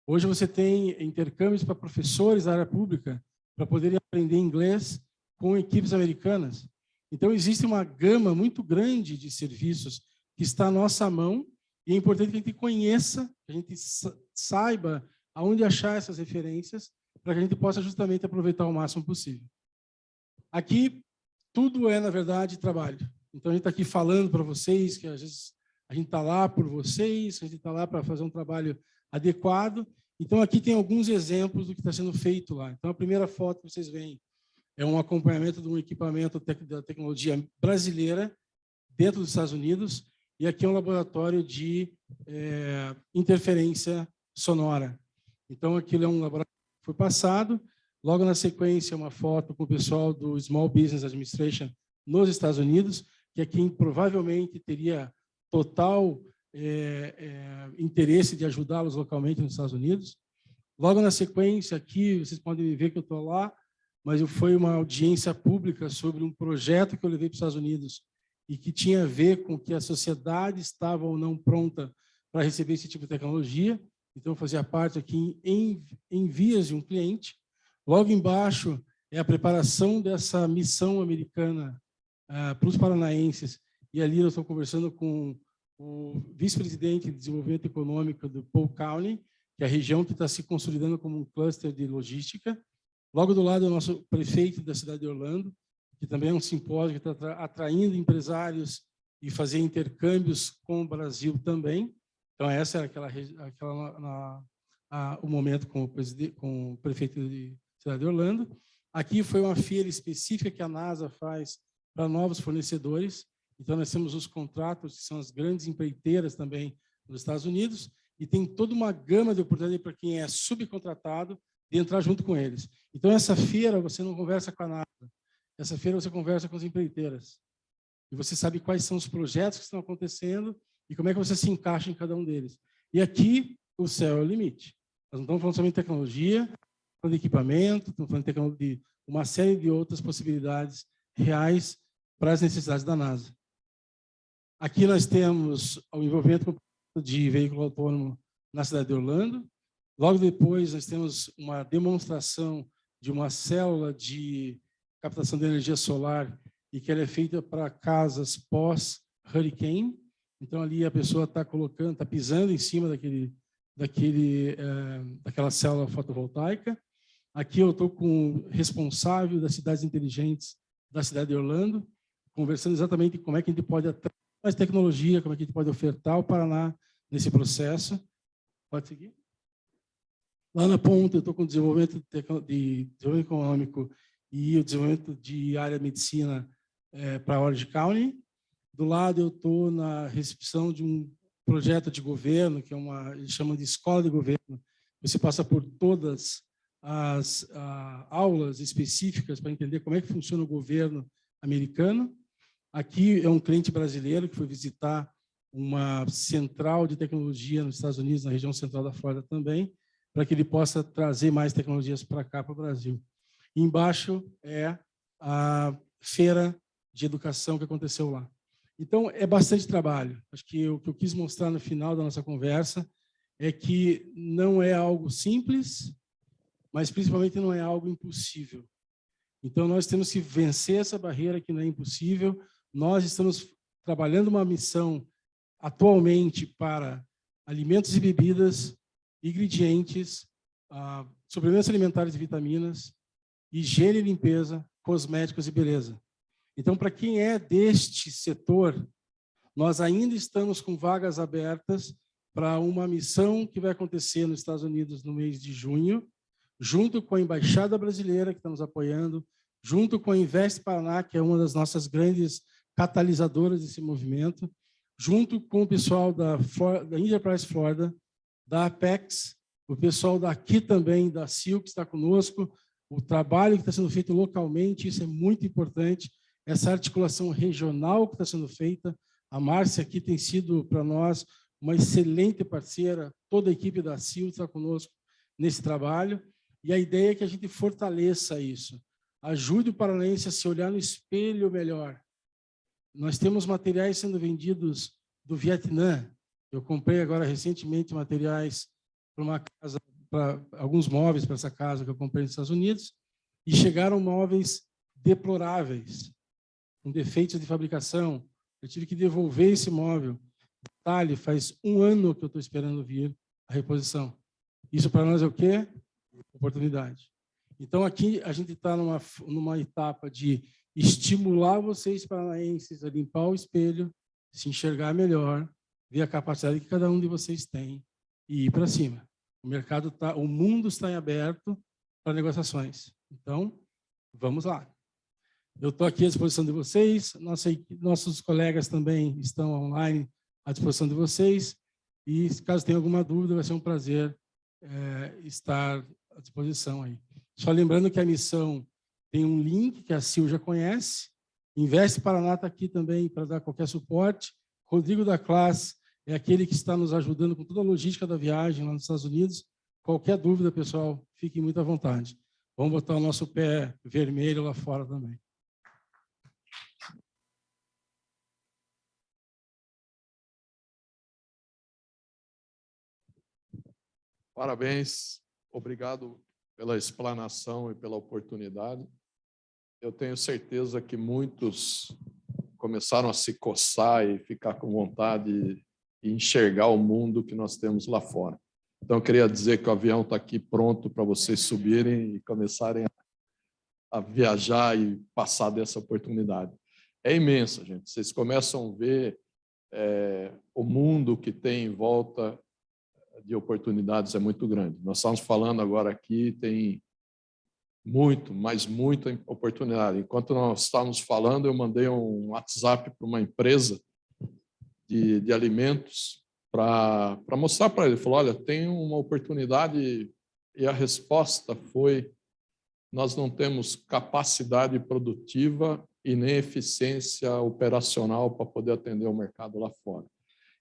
Hoje você tem intercâmbios para professores da área pública, para poderem aprender inglês com equipes americanas. Então, existe uma gama muito grande de serviços que está à nossa mão, e é importante que a gente conheça, que a gente saiba aonde achar essas referências, para que a gente possa justamente aproveitar o máximo possível. Aqui, tudo é, na verdade, trabalho. Então, a gente está aqui falando para vocês que, às vezes, a gente está lá por vocês, a gente está lá para fazer um trabalho adequado. Então, aqui tem alguns exemplos do que está sendo feito lá. Então, a primeira foto que vocês veem é um acompanhamento de um equipamento da tecnologia brasileira dentro dos Estados Unidos, e aqui é um laboratório de interferência sonora. Então, aquilo é um laboratório que foi passado. Logo na sequência, uma foto com o pessoal do Small Business Administration nos Estados Unidos, que é quem provavelmente teria total interesse de ajudá-los localmente nos Estados Unidos. Logo na sequência, aqui, vocês podem ver que eu estou lá, mas foi uma audiência pública sobre um projeto que eu levei para os Estados Unidos e que tinha a ver com que a sociedade estava ou não pronta para receber esse tipo de tecnologia. Então, eu fazia parte aqui em vias de um cliente. Logo embaixo é a preparação dessa missão americana para os paranaenses. E ali eu estou conversando com o vice-presidente de desenvolvimento econômico do Polk County, que é a região que está se consolidando como um cluster de logística. Logo do lado é o nosso prefeito da cidade de Orlando, que também é um simpósio que está atraindo empresários e fazer intercâmbios com o Brasil também. Então, essa era o momento com o prefeito de cidade de Orlando. Aqui foi uma feira específica que a NASA faz para novos fornecedores. Então, nós temos os contratos, que são as grandes empreiteiras também nos Estados Unidos, e tem toda uma gama de oportunidade para quem é subcontratado de entrar junto com eles. Então, essa feira você não conversa com a NASA, essa feira você conversa com as empreiteiras. E você sabe quais são os projetos que estão acontecendo e como é que você se encaixa em cada um deles. E aqui, o céu é o limite. Nós não estamos falando somente de tecnologia, estamos falando de equipamento, estamos falando de uma série de outras possibilidades reais para as necessidades da NASA. Aqui nós temos o envolvimento de veículo autônomo na cidade de Orlando. Logo depois, nós temos uma demonstração de uma célula de captação de energia solar e que ela é feita para casas pós-hurricane. Então, ali a pessoa está pisando em cima daquela célula fotovoltaica. Aqui eu estou com o responsável das cidades inteligentes da cidade de Orlando, conversando exatamente como é que a gente pode atrair mais tecnologia, como é que a gente pode ofertar ao Paraná nesse processo. Pode seguir? Lá na ponta, eu estou com o desenvolvimento econômico e o desenvolvimento de área de medicina para a Orange County. Do lado, eu estou na recepção de um projeto de governo, que eles chamam de escola de governo. Você passa por todas as aulas específicas para entender como é que funciona o governo americano. Aqui é um cliente brasileiro que foi visitar uma central de tecnologia nos Estados Unidos, na região central da Flórida também, para que ele possa trazer mais tecnologias para cá, para o Brasil. E embaixo é a feira de educação que aconteceu lá. Então, é bastante trabalho. Acho que o que eu quis mostrar no final da nossa conversa é que não é algo simples, mas principalmente não é algo impossível. Então, nós temos que vencer essa barreira que não é impossível. Nós estamos trabalhando uma missão atualmente para alimentos e bebidas, ingredientes, suplementos alimentares e vitaminas, higiene e limpeza, cosméticos e beleza. Então, para quem é deste setor, nós ainda estamos com vagas abertas para uma missão que vai acontecer nos Estados Unidos no mês de junho, junto com a Embaixada Brasileira, que está nos apoiando, junto com a Invest Paraná, que é uma das nossas grandes catalisadoras desse movimento, junto com o pessoal da Enterprise Florida, da Apex, o pessoal daqui também, da CIL, que está conosco, o trabalho que está sendo feito localmente, isso é muito importante, essa articulação regional que está sendo feita. A Márcia aqui tem sido, para nós, uma excelente parceira, toda a equipe da CIL está conosco nesse trabalho, e a ideia é que a gente fortaleça isso, ajude o paranaense a se olhar no espelho melhor. Nós temos materiais sendo vendidos do Vietnã. Eu comprei agora recentemente materiais para uma casa, para alguns móveis para essa casa que eu comprei nos Estados Unidos, e chegaram móveis deploráveis, com defeitos de fabricação. Eu tive que devolver esse móvel. Detalhe, faz 1 ano que eu estou esperando vir a reposição. Isso para nós é o quê? Oportunidade. Então, aqui a gente está numa etapa de estimular vocês paranaenses a limpar o espelho, se enxergar melhor, ver a capacidade que cada um de vocês tem e ir para cima. O mundo está em aberto para negociações. Então, Vamos lá. Eu estou aqui à disposição de vocês, nossos colegas também estão online à disposição de vocês, e caso tenha alguma dúvida, vai ser um prazer estar à disposição aí. Só lembrando que a missão tem um link que a Sil já conhece, Investe Paraná está aqui também para dar qualquer suporte, Rodrigo da Classe é aquele que está nos ajudando com toda a logística da viagem lá nos Estados Unidos. Qualquer dúvida, pessoal, fiquem muito à vontade. Vamos botar o nosso pé vermelho lá fora também. Parabéns, obrigado pela explanação e pela oportunidade. Eu tenho certeza que muitos começaram a se coçar e ficar com vontade de enxergar o mundo que nós temos lá fora. Então, eu queria dizer que o avião está aqui pronto para vocês subirem e começarem a viajar e passar dessa oportunidade. É imensa, gente. Vocês começam a ver o mundo que tem em volta de oportunidades é muito grande. Nós estamos falando agora aqui, tem muito, mas muita oportunidade. Enquanto nós estávamos falando, eu mandei um WhatsApp para uma empresa de alimentos para mostrar para ele. Falou, olha, tem uma oportunidade, e a resposta foi, nós não temos capacidade produtiva e nem eficiência operacional para poder atender o mercado lá fora.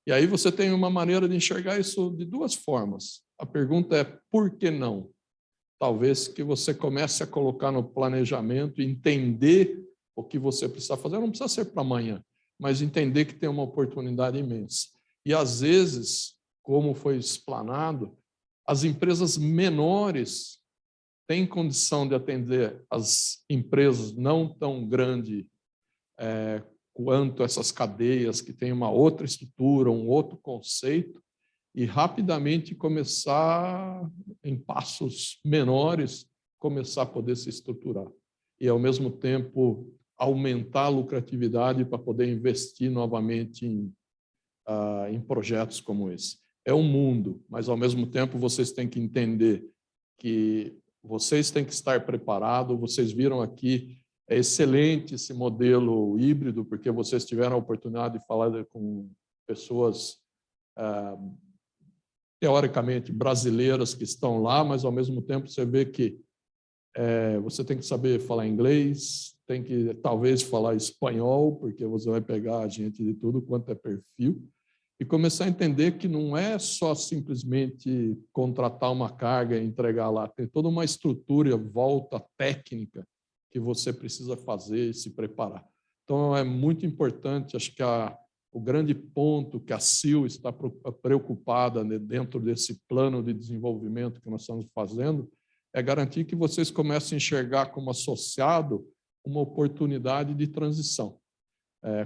E aí você tem uma maneira de enxergar isso de duas formas. A pergunta é, por que não? Talvez que você comece a colocar no planejamento, entender o que você precisa fazer. Não precisa ser para amanhã, mas entender que tem uma oportunidade imensa. E, às vezes, como foi explanado, as empresas menores têm condição de atender as empresas não tão grandes quanto essas cadeias que têm uma outra estrutura, um outro conceito, e rapidamente começar, em passos menores, começar a poder se estruturar. E, ao mesmo tempo, aumentar a lucratividade para poder investir novamente em projetos como esse. É um mundo, mas, ao mesmo tempo, vocês têm que entender que vocês têm que estar preparados. Vocês viram aqui, é excelente esse modelo híbrido, porque vocês tiveram a oportunidade de falar com pessoas teoricamente brasileiras que estão lá, mas ao mesmo tempo você vê que você tem que saber falar inglês, tem que talvez falar espanhol, porque você vai pegar a gente de tudo quanto é perfil, e começar a entender que não é só simplesmente contratar uma carga e entregar lá, tem toda uma estrutura, volta técnica, que você precisa fazer e se preparar. Então, é muito importante, acho que o grande ponto que a Sil está preocupada dentro desse plano de desenvolvimento que nós estamos fazendo é garantir que vocês comecem a enxergar como associado uma oportunidade de transição,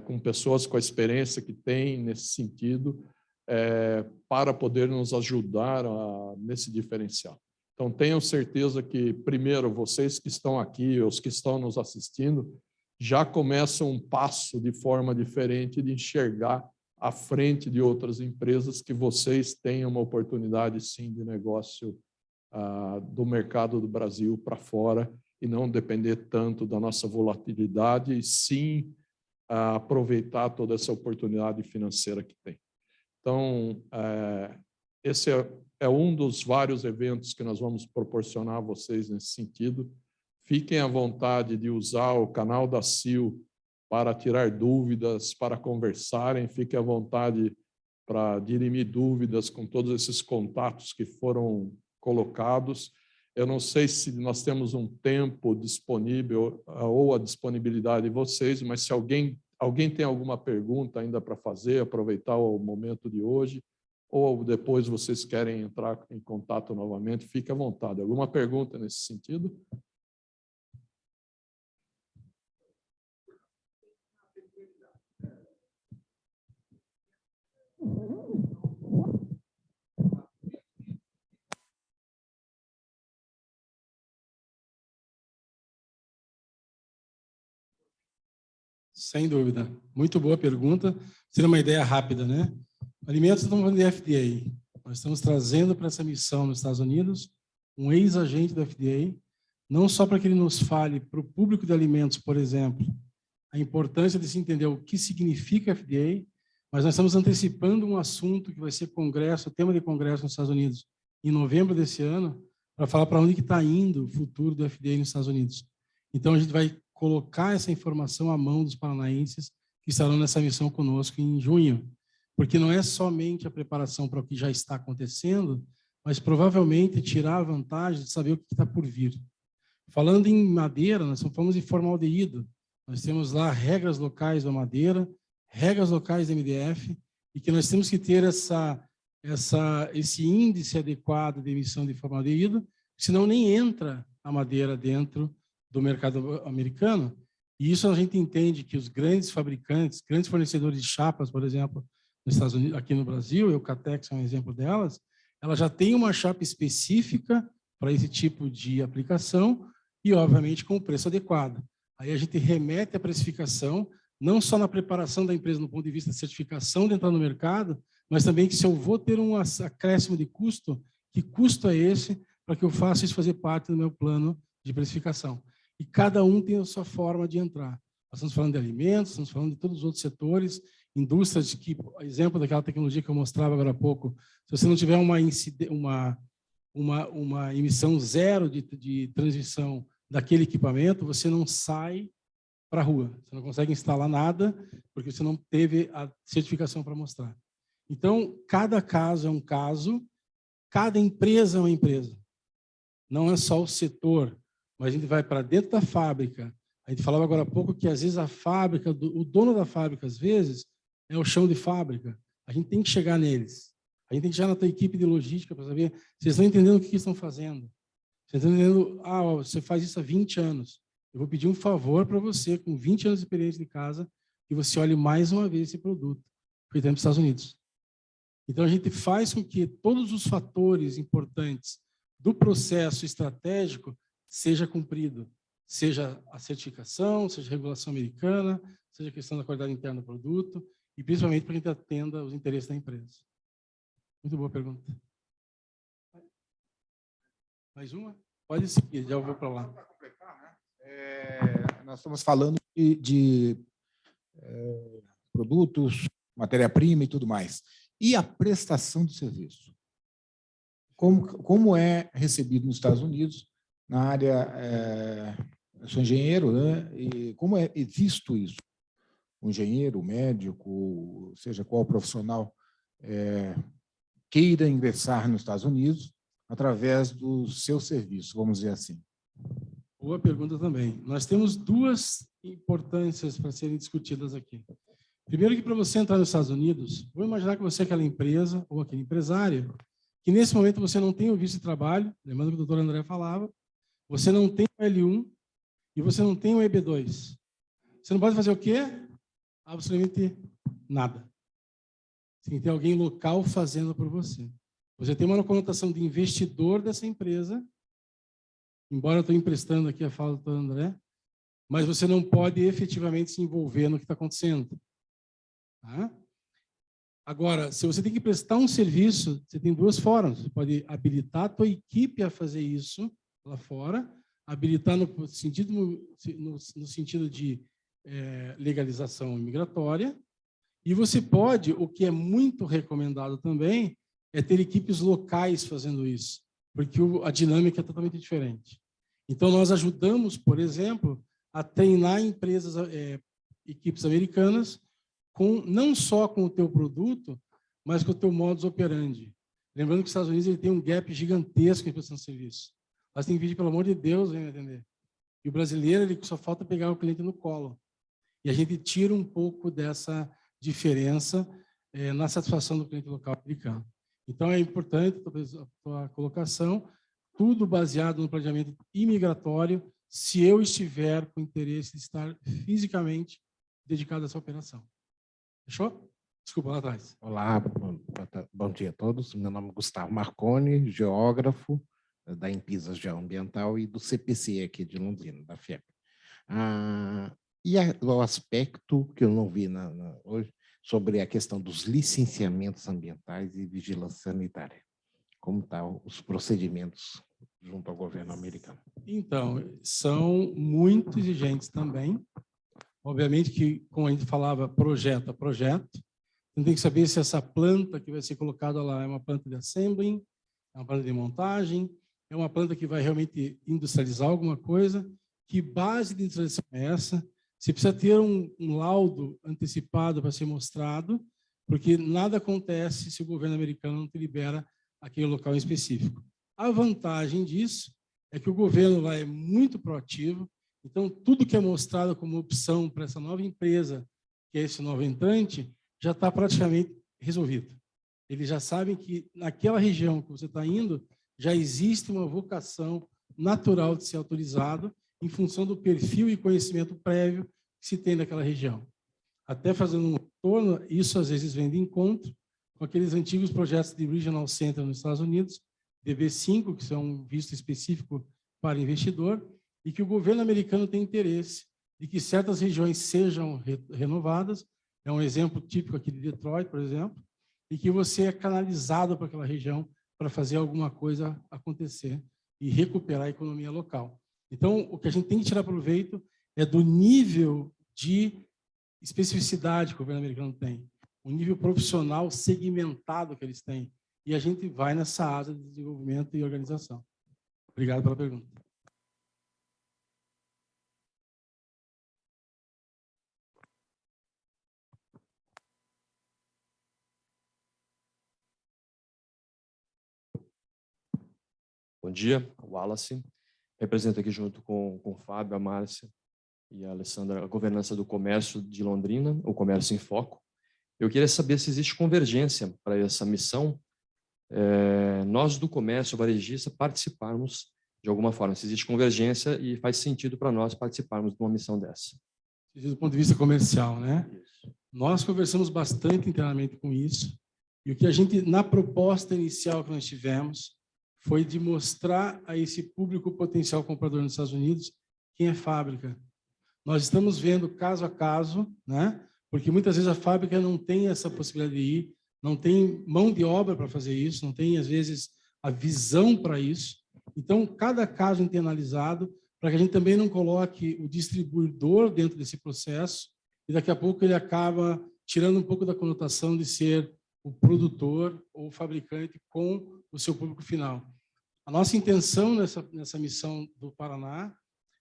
com pessoas com a experiência que têm nesse sentido, para poder nos ajudar nesse diferencial. Então, tenham certeza que, primeiro, vocês que estão aqui, os que estão nos assistindo, já começam um passo de forma diferente de enxergar à frente de outras empresas que vocês tenham uma oportunidade, sim, de negócio do mercado do Brasil para fora e não depender tanto da nossa volatilidade e, sim, aproveitar toda essa oportunidade financeira que tem. Então, esse é um dos vários eventos que nós vamos proporcionar a vocês nesse sentido. Fiquem à vontade de usar o canal da Sil para tirar dúvidas, para conversarem. Fiquem à vontade para dirimir dúvidas com todos esses contatos que foram colocados. Eu não sei se nós temos um tempo disponível ou a disponibilidade de vocês, mas se alguém tem alguma pergunta ainda para fazer, aproveitar o momento de hoje, ou depois vocês querem entrar em contato novamente, fique à vontade. Alguma pergunta nesse sentido? Sem dúvida. Muito boa pergunta. Seria uma ideia rápida, né? Alimentos estão falando de FDA. Nós estamos trazendo para essa missão nos Estados Unidos um ex-agente da FDA não só para que ele nos fale para o público de alimentos, por exemplo, a importância de se entender o que significa FDA, mas nós estamos antecipando um assunto que vai ser congresso, tema de congresso nos Estados Unidos, em novembro desse ano, para falar para onde que está indo o futuro do FDA nos Estados Unidos. Então, a gente vai colocar essa informação à mão dos paranaenses que estarão nessa missão conosco em junho, porque não é somente a preparação para o que já está acontecendo, mas provavelmente tirar a vantagem de saber o que está por vir. Falando em madeira, nós falamos de formaldeído. Nós temos lá regras locais da madeira, regras locais da MDF, e que nós temos que ter esse índice adequado de emissão de formaldeído, senão nem entra a madeira dentro do mercado americano. E isso a gente entende que os grandes fabricantes, grandes fornecedores de chapas, por exemplo, nos Estados Unidos, aqui no Brasil, a Eucatex é um exemplo delas, ela já tem uma chapa específica para esse tipo de aplicação e, obviamente, com o preço adequado. Aí a gente remete a precificação, não só na preparação da empresa no ponto de vista de certificação de entrar no mercado, mas também que se eu vou ter um acréscimo de custo, que custo é esse para que eu faça isso fazer parte do meu plano de precificação. E cada um tem a sua forma de entrar. Nós estamos falando de alimentos, estamos falando de todos os outros setores, indústrias que, exemplo daquela tecnologia que eu mostrava agora há pouco, se você não tiver uma emissão zero de transição daquele equipamento, você não sai para a rua, você não consegue instalar nada, porque você não teve a certificação para mostrar. Então, cada caso é um caso, cada empresa é uma empresa. Não é só o setor, mas a gente vai para dentro da fábrica. A gente falava agora há pouco que, às vezes, a fábrica, o dono da fábrica, às vezes, é o chão de fábrica. A gente tem que chegar neles. A gente tem que chegar na tua equipe de logística para saber se eles estão entendendo o que estão fazendo. Vocês estão entendendo, você faz isso há 20 anos. Eu vou pedir um favor para você, com 20 anos de experiência de casa, que você olhe mais uma vez esse produto, feito nos Estados Unidos. Então, a gente faz com que todos os fatores importantes do processo estratégico seja cumprido, seja a certificação, seja a regulação americana, seja a questão da qualidade interna do produto, e principalmente para que a gente atenda os interesses da empresa. Muito boa pergunta. Mais uma? Pode seguir, já vou para lá. Para completar, né? Nós estamos falando de produtos, matéria-prima e tudo mais. E a prestação de serviço? Como é recebido nos Estados Unidos, na área... eu sou engenheiro, né? E como é visto isso? O engenheiro, o médico, seja qual profissional queira ingressar nos Estados Unidos através do seu serviço, vamos dizer assim. Boa pergunta também. Nós temos duas importâncias para serem discutidas aqui. Primeiro, que para você entrar nos Estados Unidos, vou imaginar que você é aquela empresa ou aquele empresário que nesse momento você não tem o visto de trabalho, lembrando que o doutor André falava, você não tem o L1 e você não tem o EB2. Você não pode fazer o quê? Absolutamente nada. Tem que ter alguém local fazendo por você. Você tem uma conotação de investidor dessa empresa, embora eu estou emprestando aqui a fala do doutor André, mas você não pode efetivamente se envolver no que está acontecendo. Tá? Agora, se você tem que prestar um serviço, você tem duas formas. Você pode habilitar a tua equipe a fazer isso lá fora, habilitar no sentido de legalização imigratória, e você pode, o que é muito recomendado também, é ter equipes locais fazendo isso, porque a dinâmica é totalmente diferente. Então, nós ajudamos, por exemplo, a treinar empresas, equipes americanas, não só com o teu produto, mas com o teu modus operandi. Lembrando que os Estados Unidos ele tem um gap gigantesco em prestação de serviço. Nós temos que pedir, pelo amor de Deus, vem me atender. E o brasileiro, ele só falta pegar o cliente no colo. E a gente tira um pouco dessa diferença na satisfação do cliente local americano. Então, é importante a tua colocação, tudo baseado no planejamento imigratório, se eu estiver com interesse de estar fisicamente dedicado a essa operação. Fechou? Desculpa, lá atrás. Olá, bom dia a todos. Meu nome é Gustavo Marconi, geógrafo da Empisa Geoambiental e do CPC aqui de Londrina, da FIEP. O aspecto que eu não vi hoje sobre a questão dos licenciamentos ambientais e vigilância sanitária. Como estão os procedimentos junto ao governo americano? Então, são muito exigentes também. Obviamente que, como a gente falava, projeto a projeto, então tem que saber se essa planta que vai ser colocada lá é uma planta de assembling, é uma planta de montagem, é uma planta que vai realmente industrializar alguma coisa, que base de industrialização é essa, se precisa ter um laudo antecipado para ser mostrado, porque nada acontece se o governo americano não te libera aquele local em específico. A vantagem disso é que o governo lá é muito proativo, então tudo que é mostrado como opção para essa nova empresa, que é esse novo entrante, já está praticamente resolvido. Eles já sabem que naquela região que você está indo, já existe uma vocação natural de ser autorizado em função do perfil e conhecimento prévio que se tem naquela região. Até fazendo um retorno, isso às vezes vem de encontro com aqueles antigos projetos de Regional Center nos Estados Unidos, DB5, que são um visto específico para investidor, e que o governo americano tem interesse de que certas regiões sejam renovadas. É um exemplo típico aqui de Detroit, por exemplo, e que você é canalizado para aquela região para fazer alguma coisa acontecer e recuperar a economia local. Então, o que a gente tem que tirar proveito é do nível de especificidade que o governo americano tem, o nível profissional segmentado que eles têm, e a gente vai nessa asa de desenvolvimento e organização. Obrigado pela pergunta. Bom dia, Wallace. Represento aqui junto com o Fábio, a Márcia e a Alessandra a governança do comércio de Londrina, o Comércio em Foco. Eu queria saber se existe convergência para essa missão, nós do comércio varejista participarmos de alguma forma, se existe convergência e faz sentido para nós participarmos de uma missão dessa. Do ponto de vista comercial, né? Isso. Nós conversamos bastante internamente com isso, e o que a gente, na proposta inicial que nós tivemos, foi de mostrar a esse público potencial comprador nos Estados Unidos quem é fábrica. Nós estamos vendo caso a caso, né? Porque muitas vezes a fábrica não tem essa possibilidade de ir, não tem mão de obra para fazer isso, não tem, às vezes, a visão para isso. Então, cada caso internalizado, para que a gente também não coloque o distribuidor dentro desse processo, e daqui a pouco ele acaba tirando um pouco da conotação de ser o produtor ou o fabricante com o seu público final. A nossa intenção nessa missão do Paraná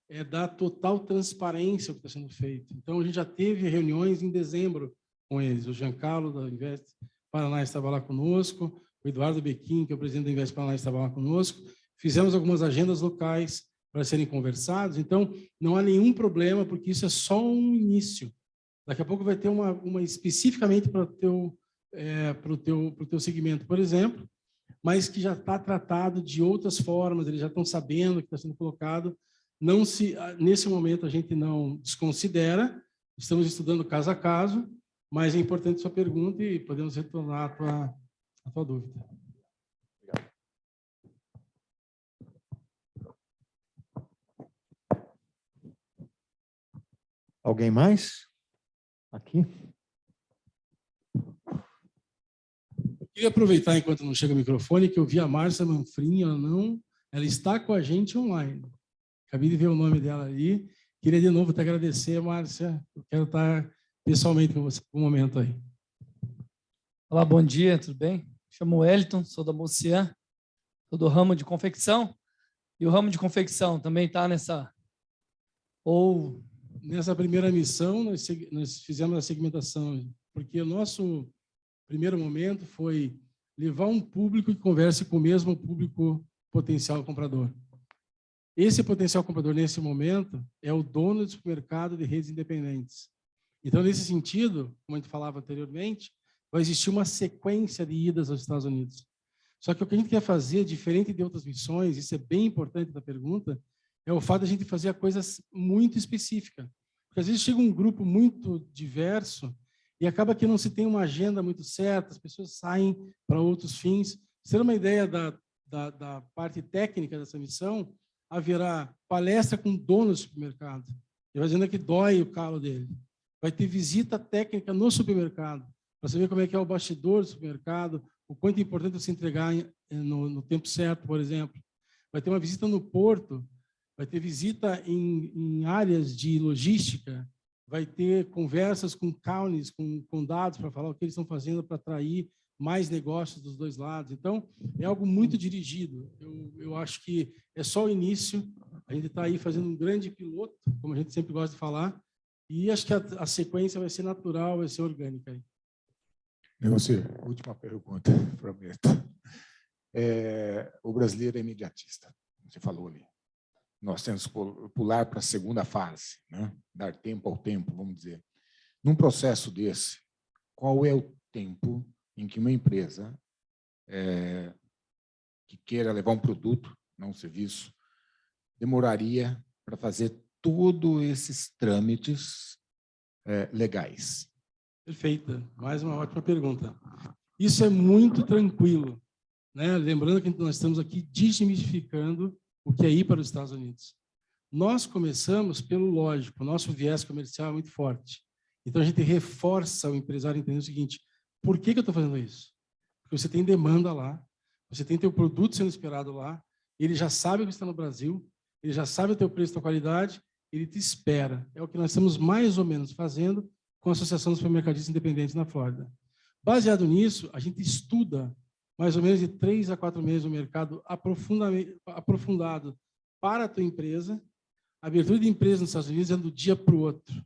é dar total transparência ao que está sendo feito. Então, a gente já teve reuniões em dezembro com eles. O Giancarlo, da Invest Paraná, estava lá conosco, o Eduardo Bequim, que é o presidente da Invest Paraná, estava lá conosco. Fizemos algumas agendas locais para serem conversados. Então, não há nenhum problema, porque isso é só um início. Daqui a pouco vai ter uma especificamente para o teu segmento, por exemplo, mas que já está tratado de outras formas, eles já estão sabendo o que está sendo colocado. Nesse momento, a gente não desconsidera, estamos estudando caso a caso, mas é importante sua pergunta e podemos retornar a tua dúvida. Obrigado. Alguém mais? Aqui? Eu queria aproveitar, enquanto não chega o microfone, que eu vi a Márcia Manfrim, ela está com a gente online. Acabei de ver o nome dela ali. Queria de novo te agradecer, Márcia. Eu quero estar pessoalmente com você por um momento aí. Olá, bom dia, tudo bem? Me chamo Wellington, sou da Mocian, sou do ramo de confecção. E o ramo de confecção também está nessa... Ou... Nessa primeira missão, nós fizemos a segmentação, porque o nosso primeiro momento foi levar um público que converse com o mesmo público potencial comprador. Esse potencial comprador, nesse momento, é o dono do supermercado de redes independentes. Então, nesse sentido, como a gente falava anteriormente, vai existir uma sequência de idas aos Estados Unidos. Só que o que a gente quer fazer, diferente de outras missões, isso é bem importante da pergunta, é o fato de a gente fazer a coisa muito específica. Porque às vezes chega um grupo muito diverso e acaba que não se tem uma agenda muito certa, as pessoas saem para outros fins. Pra você ter uma ideia da parte técnica dessa missão, haverá palestra com dono do supermercado. Ele vai dizendo que dói o calo dele. Vai ter visita técnica no supermercado, para saber como é que é o bastidor do supermercado, o quanto é importante você entregar no tempo certo, por exemplo. Vai ter uma visita no porto, vai ter visita em áreas de logística, vai ter conversas com counties, com dados para falar o que eles estão fazendo para atrair mais negócios dos dois lados. Então, é algo muito dirigido. Eu acho que é só o início. A gente está aí fazendo um grande piloto, como a gente sempre gosta de falar, e acho que a sequência vai ser natural, vai ser orgânica. Negocier, última pergunta, prometo. O brasileiro é imediatista, você falou ali. Nós temos que pular para a segunda fase, né? Dar tempo ao tempo, vamos dizer. Num processo desse, qual é o tempo em que uma empresa que queira levar um produto, não um serviço, demoraria para fazer todos esses trâmites legais? Perfeita. Mais uma ótima pergunta. Isso é muito tranquilo, né? Lembrando que nós estamos aqui desmistificando o que é ir para os Estados Unidos. Nós começamos pelo lógico, o nosso viés comercial é muito forte. Então, a gente reforça o empresário entender o seguinte: por que eu estou fazendo isso? Porque você tem demanda lá, você tem teu produto sendo esperado lá, ele já sabe que está no Brasil, ele já sabe o teu preço, a tua qualidade, ele te espera. É o que nós estamos mais ou menos fazendo com a Associação dos Supermercadistas Independentes na Flórida. Baseado nisso, a gente estuda mais ou menos de 3 a 4 meses o mercado aprofundado para a tua empresa. A abertura de empresa nos Estados Unidos é do dia para o outro.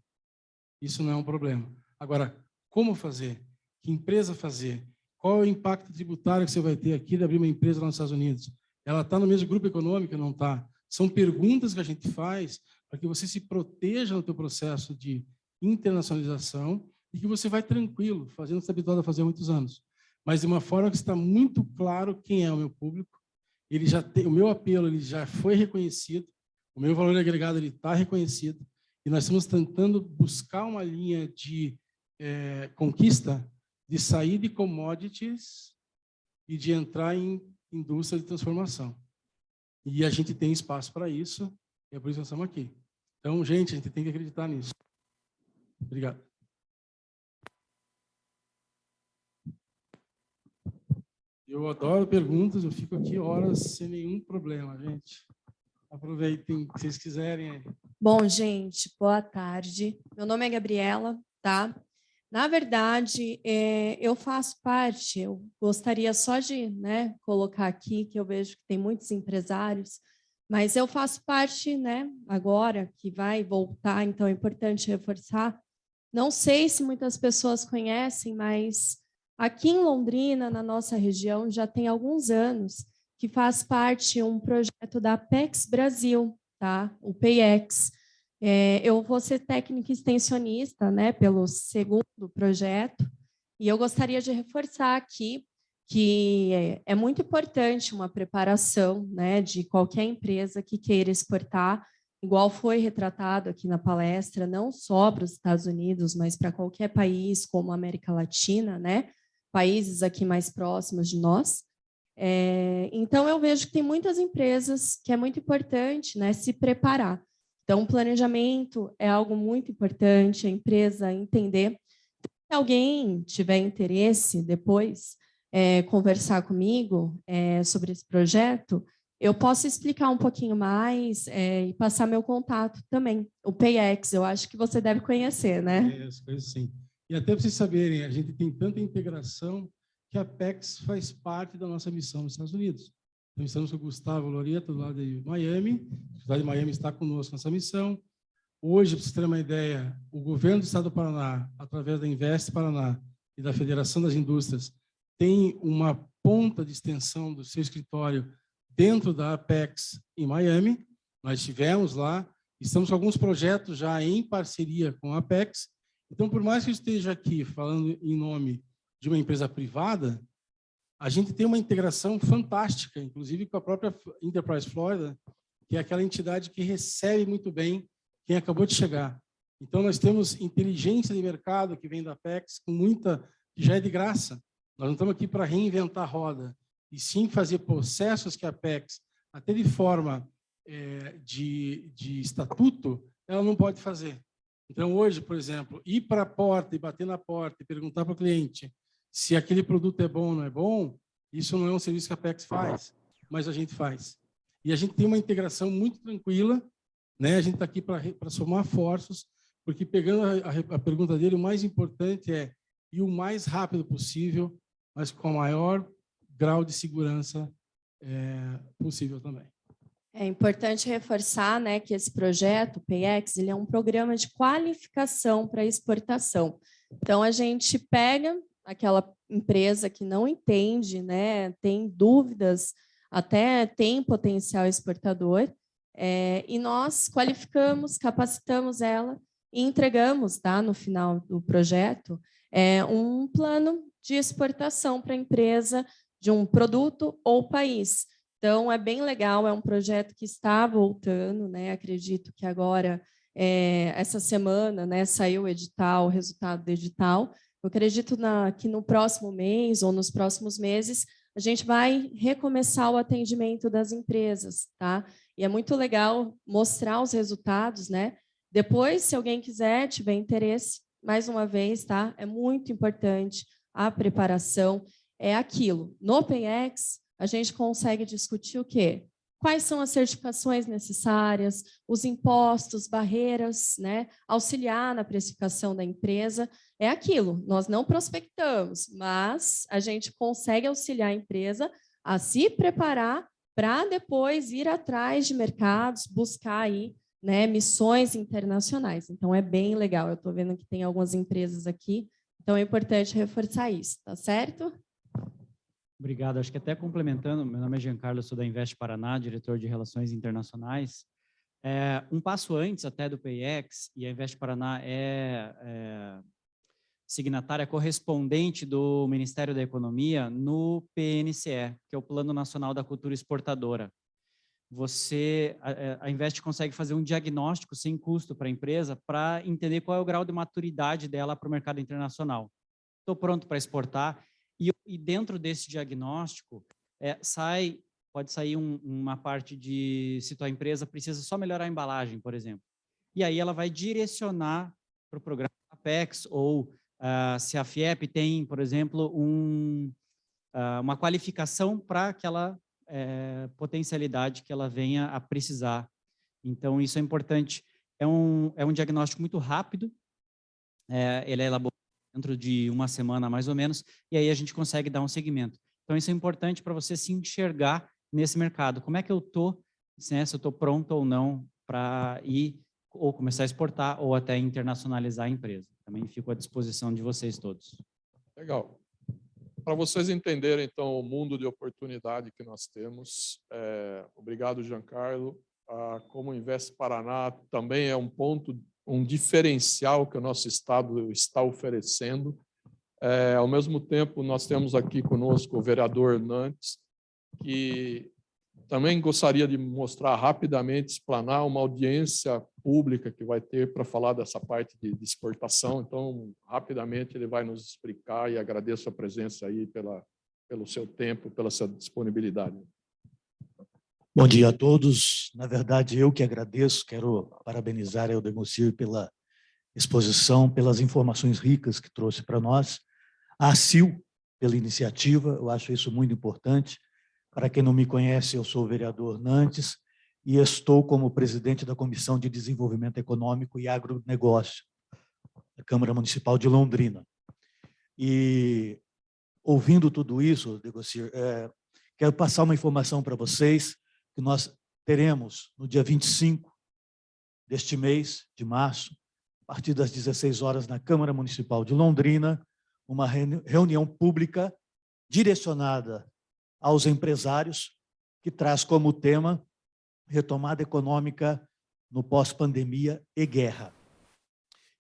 Isso não é um problema. Agora, como fazer? Que empresa fazer? Qual é o impacto tributário que você vai ter aqui de abrir uma empresa lá nos Estados Unidos? Ela está no mesmo grupo econômico? Não está? São perguntas que a gente faz para que você se proteja no teu processo de internacionalização e que você vai tranquilo, fazendo o que você está habituado a fazer há muitos anos. Mas de uma forma que está muito claro quem é o meu público, ele já tem, o meu apelo ele já foi reconhecido, o meu valor agregado ele está reconhecido, e nós estamos tentando buscar uma linha de conquista, de sair de commodities e de entrar em indústria de transformação. E a gente tem espaço para isso, e é por isso que nós estamos aqui. Então, gente, a gente tem que acreditar nisso. Obrigado. Eu adoro perguntas, eu fico aqui horas sem nenhum problema, gente. Aproveitem o que vocês quiserem. Bom, gente, boa tarde. Meu nome é Gabriela, tá? Na verdade, eu faço parte, eu gostaria só de colocar aqui, que eu vejo que tem muitos empresários, mas eu faço parte, agora que vai voltar, então é importante reforçar. Não sei se muitas pessoas conhecem, mas aqui em Londrina, na nossa região, já tem alguns anos que faz parte um projeto da Apex Brasil, tá? O PAYEX. Eu vou ser técnica extensionista, pelo segundo projeto, e eu gostaria de reforçar aqui que é muito importante uma preparação, de qualquer empresa que queira exportar, igual foi retratado aqui na palestra, não só para os Estados Unidos, mas para qualquer país como a América Latina, países aqui mais próximos de nós. Então, eu vejo que tem muitas empresas que é muito importante se preparar. Então, o planejamento é algo muito importante, a empresa entender. Se alguém tiver interesse depois, conversar comigo sobre esse projeto, eu posso explicar um pouquinho mais e passar meu contato também. O PAYEX, eu acho que você deve conhecer, né? Sim. E até para vocês saberem, a gente tem tanta integração que a Apex faz parte da nossa missão nos Estados Unidos. Então, estamos com o Gustavo Loreto, do lado de Miami. A cidade de Miami está conosco nessa missão. Hoje, para vocês terem uma ideia, o governo do Estado do Paraná, através da Invest Paraná e da Federação das Indústrias, tem uma ponta de extensão do seu escritório dentro da Apex em Miami. Nós estivemos lá, estamos com alguns projetos já em parceria com a Apex. Então, por mais que eu esteja aqui falando em nome de uma empresa privada, a gente tem uma integração fantástica, inclusive com a própria Enterprise Florida, que é aquela entidade que recebe muito bem quem acabou de chegar. Então, nós temos inteligência de mercado que vem da Apex, com muita, que já é de graça. Nós não estamos aqui para reinventar a roda, e sim fazer processos que a Apex, até de forma de estatuto, ela não pode fazer. Então, hoje, por exemplo, ir para a porta e bater na porta e perguntar para o cliente Se aquele produto é bom ou não é bom, isso não é um serviço que a Apex faz, mas a gente faz. E a gente tem uma integração muito tranquila, né? A gente está aqui para somar esforços, porque, pegando a pergunta dele, o mais importante é ir o mais rápido possível, mas com o maior grau de segurança possível também. É importante reforçar, né, que esse projeto, o PayEx, ele é um programa de qualificação para exportação. Então, a gente pega aquela empresa que não entende, né, tem dúvidas, até tem potencial exportador, e nós qualificamos, capacitamos ela e entregamos, tá, no final do projeto, um plano de exportação para a empresa de um produto ou país. Então, é bem legal, é um projeto que está voltando, né? Acredito que agora, essa semana, né, saiu o edital, o resultado do edital. Eu acredito que no próximo mês ou nos próximos meses, a gente vai recomeçar o atendimento das empresas, tá? E é muito legal mostrar os resultados, né? Depois, se alguém quiser, tiver interesse, mais uma vez, tá? É muito importante a preparação. É aquilo. No PayEx, a gente consegue discutir o quê? Quais são as certificações necessárias, os impostos, barreiras, né? Auxiliar na precificação da empresa. É aquilo, nós não prospectamos, mas a gente consegue auxiliar a empresa a se preparar para depois ir atrás de mercados, buscar aí, né, missões internacionais. Então, é bem legal. Eu estou vendo que tem algumas empresas aqui, então é importante reforçar isso, tá certo? Obrigado. Acho que até complementando, meu nome é Giancarlo, eu sou da Invest Paraná, diretor de Relações Internacionais. Um passo antes até do PayEx, e a Invest Paraná é signatária correspondente do Ministério da Economia no PNCE, que é o Plano Nacional da Cultura Exportadora. A Invest consegue fazer um diagnóstico sem custo para a empresa para entender qual é o grau de maturidade dela para o mercado internacional. Estou pronto para exportar. E dentro desse diagnóstico, pode sair uma parte de se tua empresa precisa só melhorar a embalagem, por exemplo. E aí ela vai direcionar para o programa Apex, ou se a FIEP tem, por exemplo, uma qualificação para aquela potencialidade que ela venha a precisar. Então, isso é importante. É um diagnóstico muito rápido, ele é elaborado dentro de uma semana, mais ou menos, e aí a gente consegue dar um segmento. Então, isso é importante para você se enxergar nesse mercado. Como é que eu estou, né, se eu estou pronto ou não para ir ou começar a exportar ou até internacionalizar a empresa. Também fico à disposição de vocês todos. Legal. Para vocês entenderem, então, o mundo de oportunidade que nós temos, obrigado, Giancarlo. Como Invest Paraná também é um diferencial que o nosso Estado está oferecendo. Ao mesmo tempo, nós temos aqui conosco o vereador Nantes, que também gostaria de mostrar rapidamente, explanar uma audiência pública que vai ter para falar dessa parte de exportação. Então, rapidamente, ele vai nos explicar, e agradeço a presença aí pelo seu tempo, pela sua disponibilidade. Bom dia a todos. Na verdade, eu que agradeço, quero parabenizar a Eudemocir pela exposição, pelas informações ricas que trouxe para nós, a ACIL pela iniciativa, eu acho isso muito importante. Para quem não me conhece, eu sou o vereador Nantes e estou como presidente da Comissão de Desenvolvimento Econômico e Agronegócio da Câmara Municipal de Londrina. E, ouvindo tudo isso, Eudemocir, quero passar uma informação para vocês, que nós teremos no dia 25 deste mês de março, a partir das 16 horas, na Câmara Municipal de Londrina, uma reunião pública direcionada aos empresários, que traz como tema retomada econômica no pós-pandemia e guerra.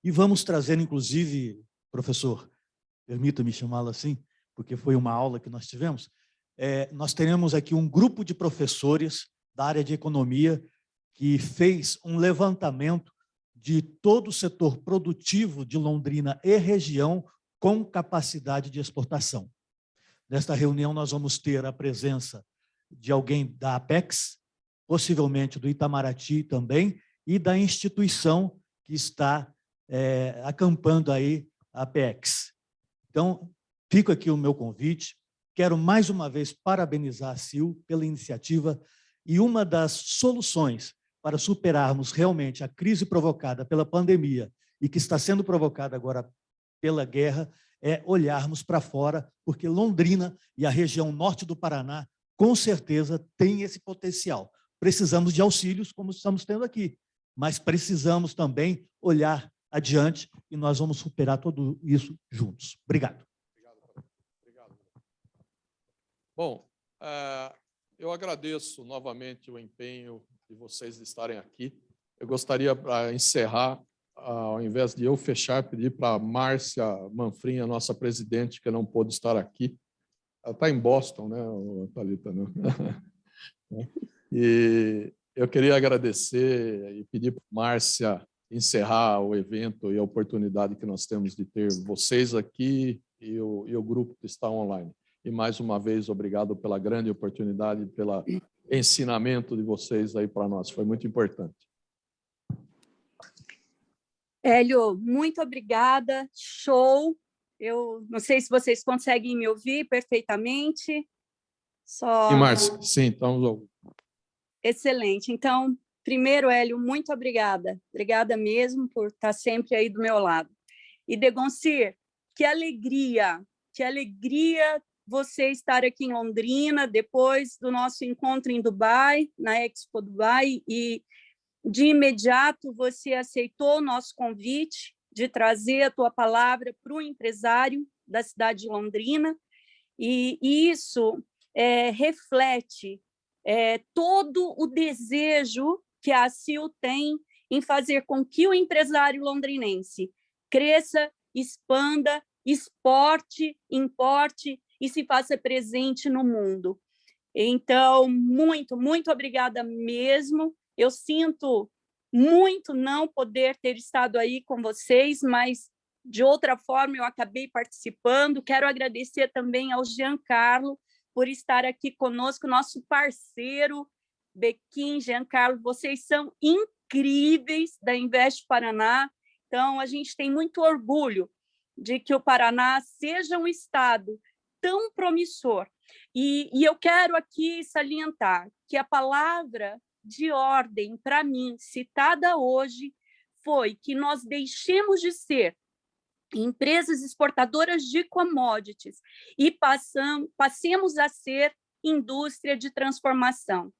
E vamos trazer, inclusive, professor, permita-me chamá-lo assim, porque foi uma aula que nós tivemos, nós teremos aqui um grupo de professores da área de economia que fez um levantamento de todo o setor produtivo de Londrina e região com capacidade de exportação. Nesta reunião, nós vamos ter a presença de alguém da Apex, possivelmente do Itamaraty também, e da instituição que está acampando aí a Apex. Então, Fica aqui o meu convite. Quero mais uma vez parabenizar a CIL pela iniciativa e uma das soluções para superarmos realmente a crise provocada pela pandemia e que está sendo provocada agora pela guerra é olharmos para fora, porque Londrina e a região norte do Paraná, com certeza, têm esse potencial. Precisamos de auxílios, como estamos tendo aqui, mas precisamos também olhar adiante e nós vamos superar tudo isso juntos. Obrigado. Obrigado. Bom, eu agradeço novamente o empenho de vocês de estarem aqui. Eu gostaria, para encerrar, ao invés de eu fechar, pedir para a Márcia Manfrim, a nossa presidente, que não pôde estar aqui. Ela está em Boston, né, Thalita? E eu queria agradecer e pedir para a Márcia encerrar o evento e a oportunidade que nós temos de ter vocês aqui e o grupo que está online. E, mais uma vez, obrigado pela grande oportunidade, pelo ensinamento de vocês aí para nós. Foi muito importante. Hélio, muito obrigada. Show. Eu não sei se vocês conseguem me ouvir perfeitamente. E, Márcia, sim, então... Excelente. Então, primeiro, Hélio, muito obrigada. Obrigada mesmo por estar sempre aí do meu lado. E, Degoncir, que alegria você estar aqui em Londrina, depois do nosso encontro em Dubai, na Expo Dubai, e de imediato você aceitou o nosso convite de trazer a tua palavra para o empresário da cidade de Londrina, e isso reflete todo o desejo que a CIL tem em fazer com que o empresário londrinense cresça, expanda, exporte, importe e se faça presente no mundo. Então, muito, muito obrigada mesmo. Eu sinto muito não poder ter estado aí com vocês, mas, de outra forma, eu acabei participando. Quero agradecer também ao Giancarlo por estar aqui conosco, nosso parceiro, Bequim, Giancarlo, vocês são incríveis da Invest Paraná. Então, a gente tem muito orgulho de que o Paraná seja um estado tão promissor. E eu quero aqui salientar que a palavra de ordem, para mim, citada hoje, foi que nós deixemos de ser empresas exportadoras de commodities e passemos a ser indústria de transformação.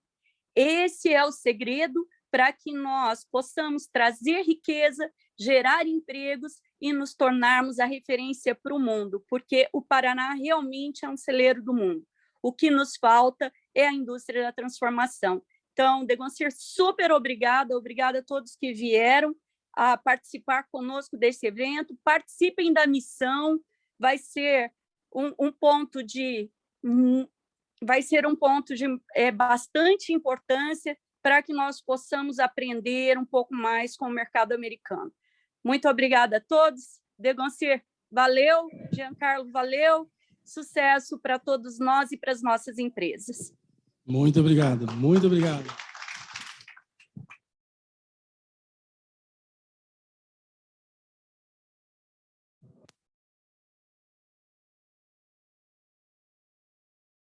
Esse é o segredo para que nós possamos trazer riqueza, gerar empregos e nos tornarmos a referência para o mundo, porque o Paraná realmente é um celeiro do mundo. O que nos falta é a indústria da transformação. Então, Degoncir, super obrigada a todos que vieram a participar conosco desse evento. Participem da missão, vai ser um ponto de bastante importância para que nós possamos aprender um pouco mais com o mercado americano. Muito obrigada a todos. Degoncir, valeu. Giancarlo, valeu. Sucesso para todos nós e para as nossas empresas. Muito obrigado, muito obrigado.